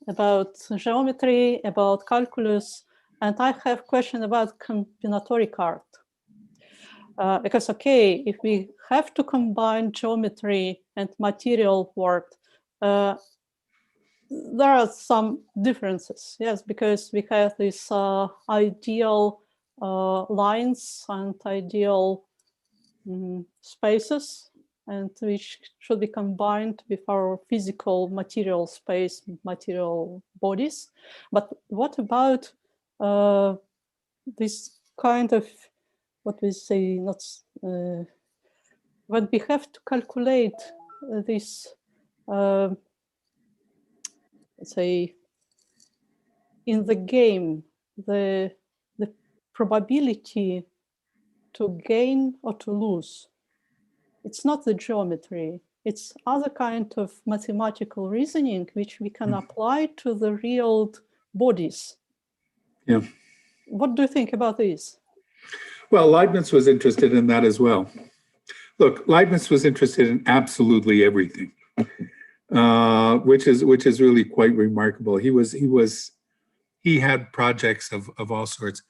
Speaker 1: about geometry, about calculus, and I have a question about combinatory art. Because, okay, if we have to combine geometry and material world, there are some differences, yes, because we have these ideal lines and ideal spaces, and which should be combined with our physical material space, material bodies. But what about this kind of, what we say, not when we have to calculate this, let's say, in the game, the probability to gain or to lose. It's not the geometry, it's other kind of mathematical reasoning which we can apply to the real bodies.
Speaker 3: Yeah.
Speaker 1: What do you think about this?
Speaker 3: Well, Leibniz was interested in that as well. Look, Leibniz was interested in absolutely everything, which is really quite remarkable. He had projects of all sorts.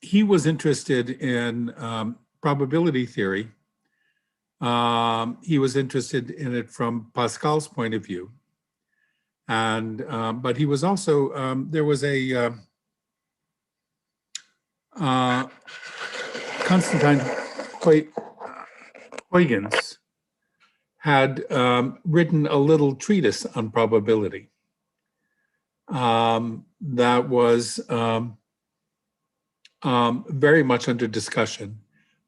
Speaker 3: He was interested in probability theory. He was interested in it from Pascal's point of view, and but he was also there was a Constantine Huygens had written a little treatise on probability that was very much under discussion.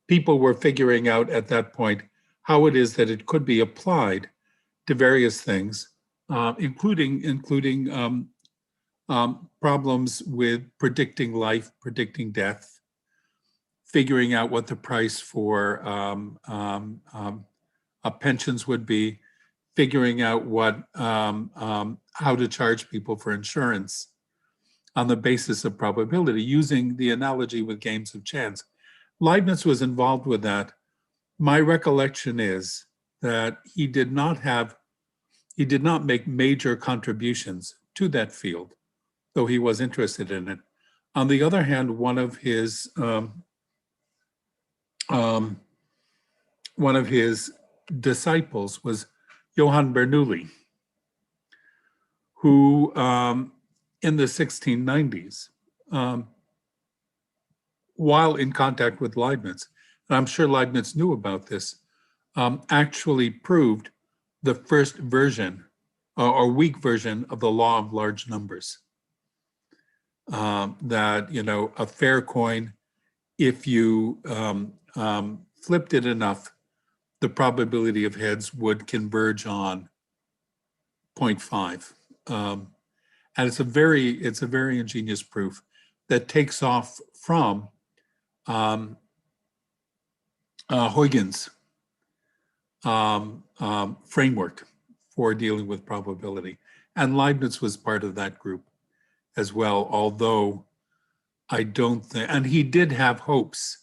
Speaker 3: People were figuring out at that point how it is that it could be applied to various things, including problems with predicting life, predicting death, figuring out what the price for pensions would be, figuring out what how to charge people for insurance on the basis of probability, using the analogy with games of chance. Leibniz was involved with that. My recollection is that he did not make major contributions to that field, though he was interested in it. On the other hand, one of his disciples was Johann Bernoulli, who in the 1690s, while in contact with Leibniz, and I'm sure Leibniz knew about this, actually proved the first version or weak version of the law of large numbers. That, you know, a fair coin, if you flipped it enough, the probability of heads would converge on 0.5. And it's a very ingenious proof that takes off from Huygens' framework for dealing with probability. And Leibniz was part of that group as well, although I don't think, and he did have hopes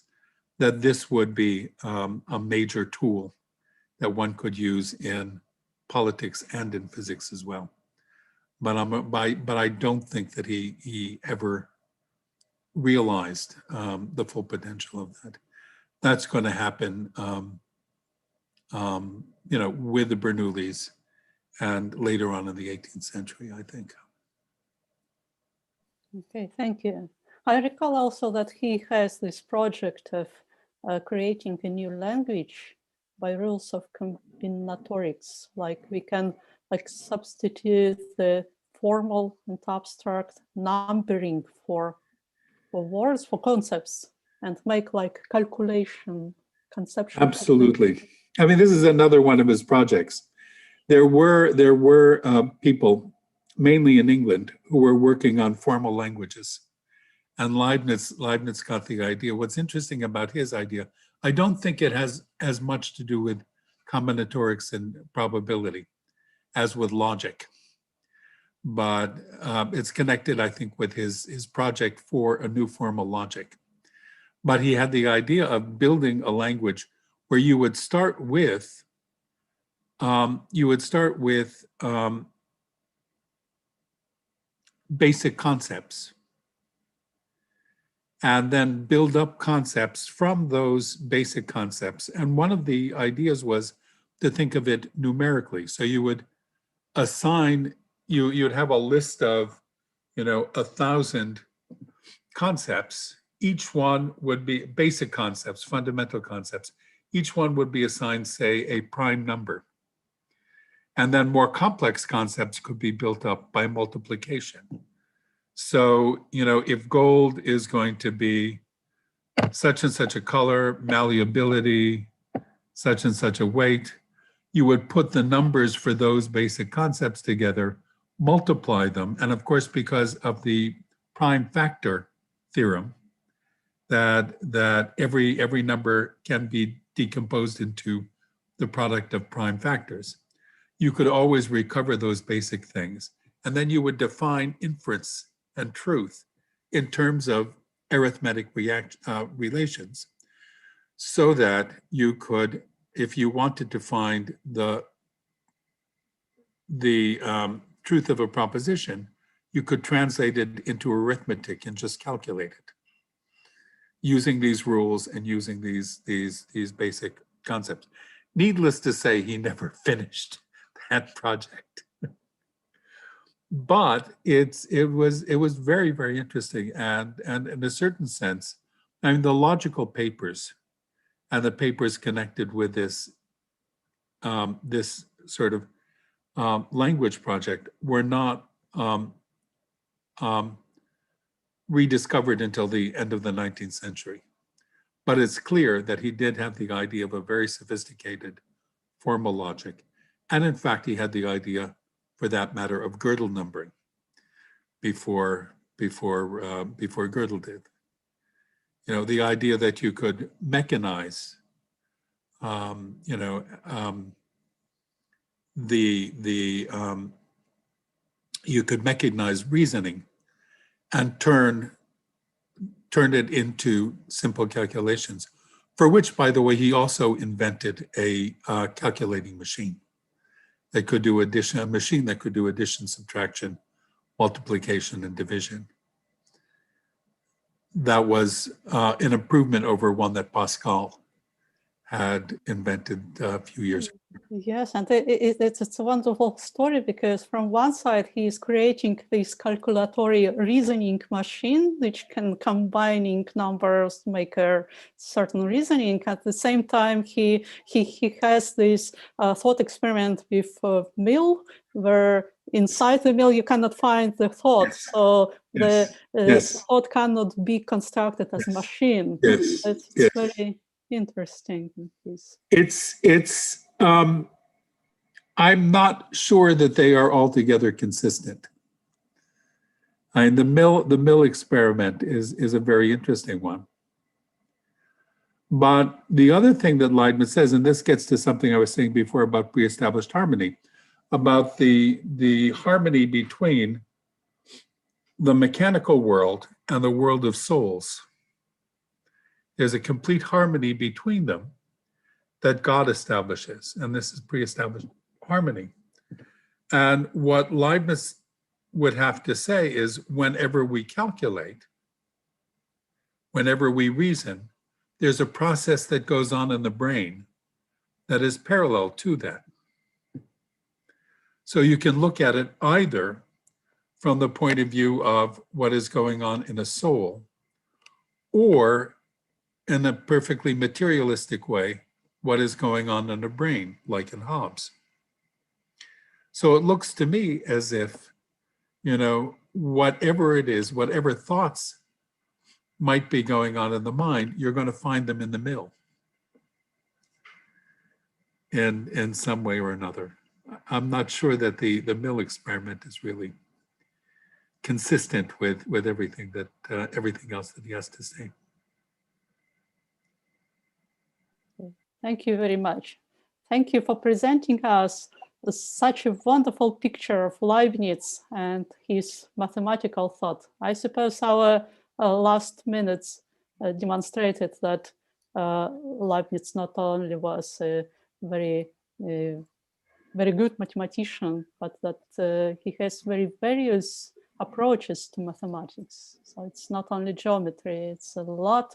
Speaker 3: that this would be a major tool that one could use in politics and in physics as well. But I don't think that he ever realized the full potential of that. That's going to happen, you know, with the Bernoullis and later on in the 18th century, I think.
Speaker 1: Okay, thank you. I recall also that he has this project of creating a new language by rules of combinatorics. Like we can substitute the formal and abstract numbering for words, for concepts, and make like calculation, conceptual.
Speaker 3: Absolutely. I mean, this is another one of his projects. There were people, mainly in England, who were working on formal languages. And Leibniz got the idea. What's interesting about his idea, I don't think it has as much to do with combinatorics and probability as with logic. But it's connected, I think, with his project for a new formal logic. But he had the idea of building a language where you would start with basic concepts, and then build up concepts from those basic concepts. And one of the ideas was to think of it numerically. So you would assign, you'd have a list of, 1,000 concepts. Each one would be basic concepts, fundamental concepts. Each one would be assigned, say, a prime number. And then more complex concepts could be built up by multiplication. So, if gold is going to be such and such a color, malleability, such and such a weight, you would put the numbers for those basic concepts together, multiply them. And of course, because of the prime factor theorem, that every number can be decomposed into the product of prime factors, you could always recover those basic things. And then you would define inference and truth in terms of arithmetic relations, so that you could, if you wanted to find the truth of a proposition, you could translate it into arithmetic and just calculate it using these rules and using these basic concepts. Needless to say, he never finished that project. But it was very, very interesting, and in a certain sense, I mean, the logical papers and the papers connected with this this sort of language project were not rediscovered until the end of the 19th century. But it's clear that he did have the idea of a very sophisticated formal logic, and in fact, he had the idea, for that matter, of Gödel numbering before Gödel did. The idea that you could mechanize, you could mechanize reasoning and turn it into simple calculations, for which, by the way, he also invented a calculating machine that could do addition, a machine that could do addition, subtraction, multiplication, and division. That was an improvement over one that Pascal had invented a few years ago.
Speaker 1: Yes, and it's a wonderful story, because from one side he is creating this calculatory reasoning machine which can combining numbers, make a certain reasoning. At the same time, he has this thought experiment with mill, where inside the mill you cannot find the thought,
Speaker 3: Yes.
Speaker 1: so
Speaker 3: Yes.
Speaker 1: the thought cannot be constructed as a machine.
Speaker 3: Yes.
Speaker 1: It's
Speaker 3: Yes.
Speaker 1: very interesting.
Speaker 3: I'm not sure that they are altogether consistent. And the mill experiment is a very interesting one. But the other thing that Leibniz says, and this gets to something I was saying before about pre-established harmony, about the harmony between the mechanical world and the world of souls. There's a complete harmony between them that God establishes, and this is pre-established harmony. And what Leibniz would have to say is, whenever we calculate, whenever we reason, there's a process that goes on in the brain that is parallel to that. So you can look at it either from the point of view of what is going on in a soul, or in a perfectly materialistic way, what is going on in a brain, like in Hobbes. So it looks to me as if, whatever it is, whatever thoughts might be going on in the mind, you're going to find them in the mill in some way or another. I'm not sure that the mill experiment is really consistent with everything else that he has to say.
Speaker 1: Thank you very much. Thank you for presenting us such a wonderful picture of Leibniz and his mathematical thought. I suppose our last minutes demonstrated that Leibniz not only was a very good mathematician, but that he has very various approaches to mathematics. So it's not only geometry, it's a lot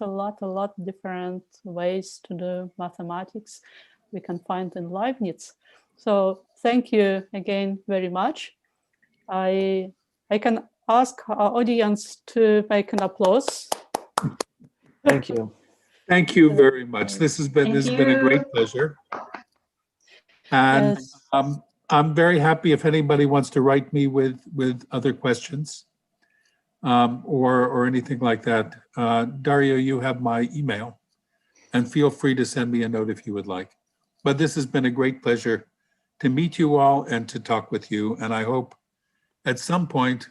Speaker 1: different ways to do mathematics we can find in Leibniz. So thank you again very much. I can ask our audience to make an applause.
Speaker 5: Thank you.
Speaker 3: Thank you very much. This has been a great pleasure. And
Speaker 1: Yes.
Speaker 3: I'm very happy if anybody wants to write me with other questions or anything like that. Dario, you have my email, and feel free to send me a note if you would like. But this has been a great pleasure to meet you all and to talk with you. And I hope at some point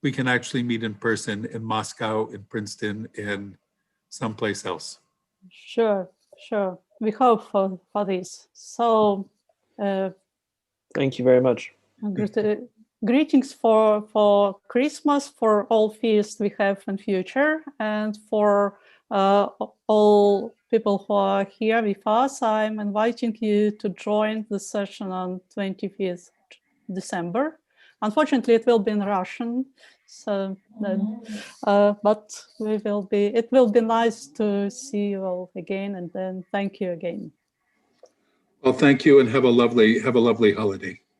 Speaker 3: we can actually meet in person in Moscow, in Princeton, in someplace else.
Speaker 1: Sure. We hope for this. So
Speaker 5: thank you very much.
Speaker 1: Greetings for Christmas, for all feasts we have in future, and for all people who are here with us. I'm inviting you to join the session on 25th December. Unfortunately, it will be in Russian, so then, but it will be nice to see you all again, and then thank you again.
Speaker 3: Well, thank you, and have a lovely holiday.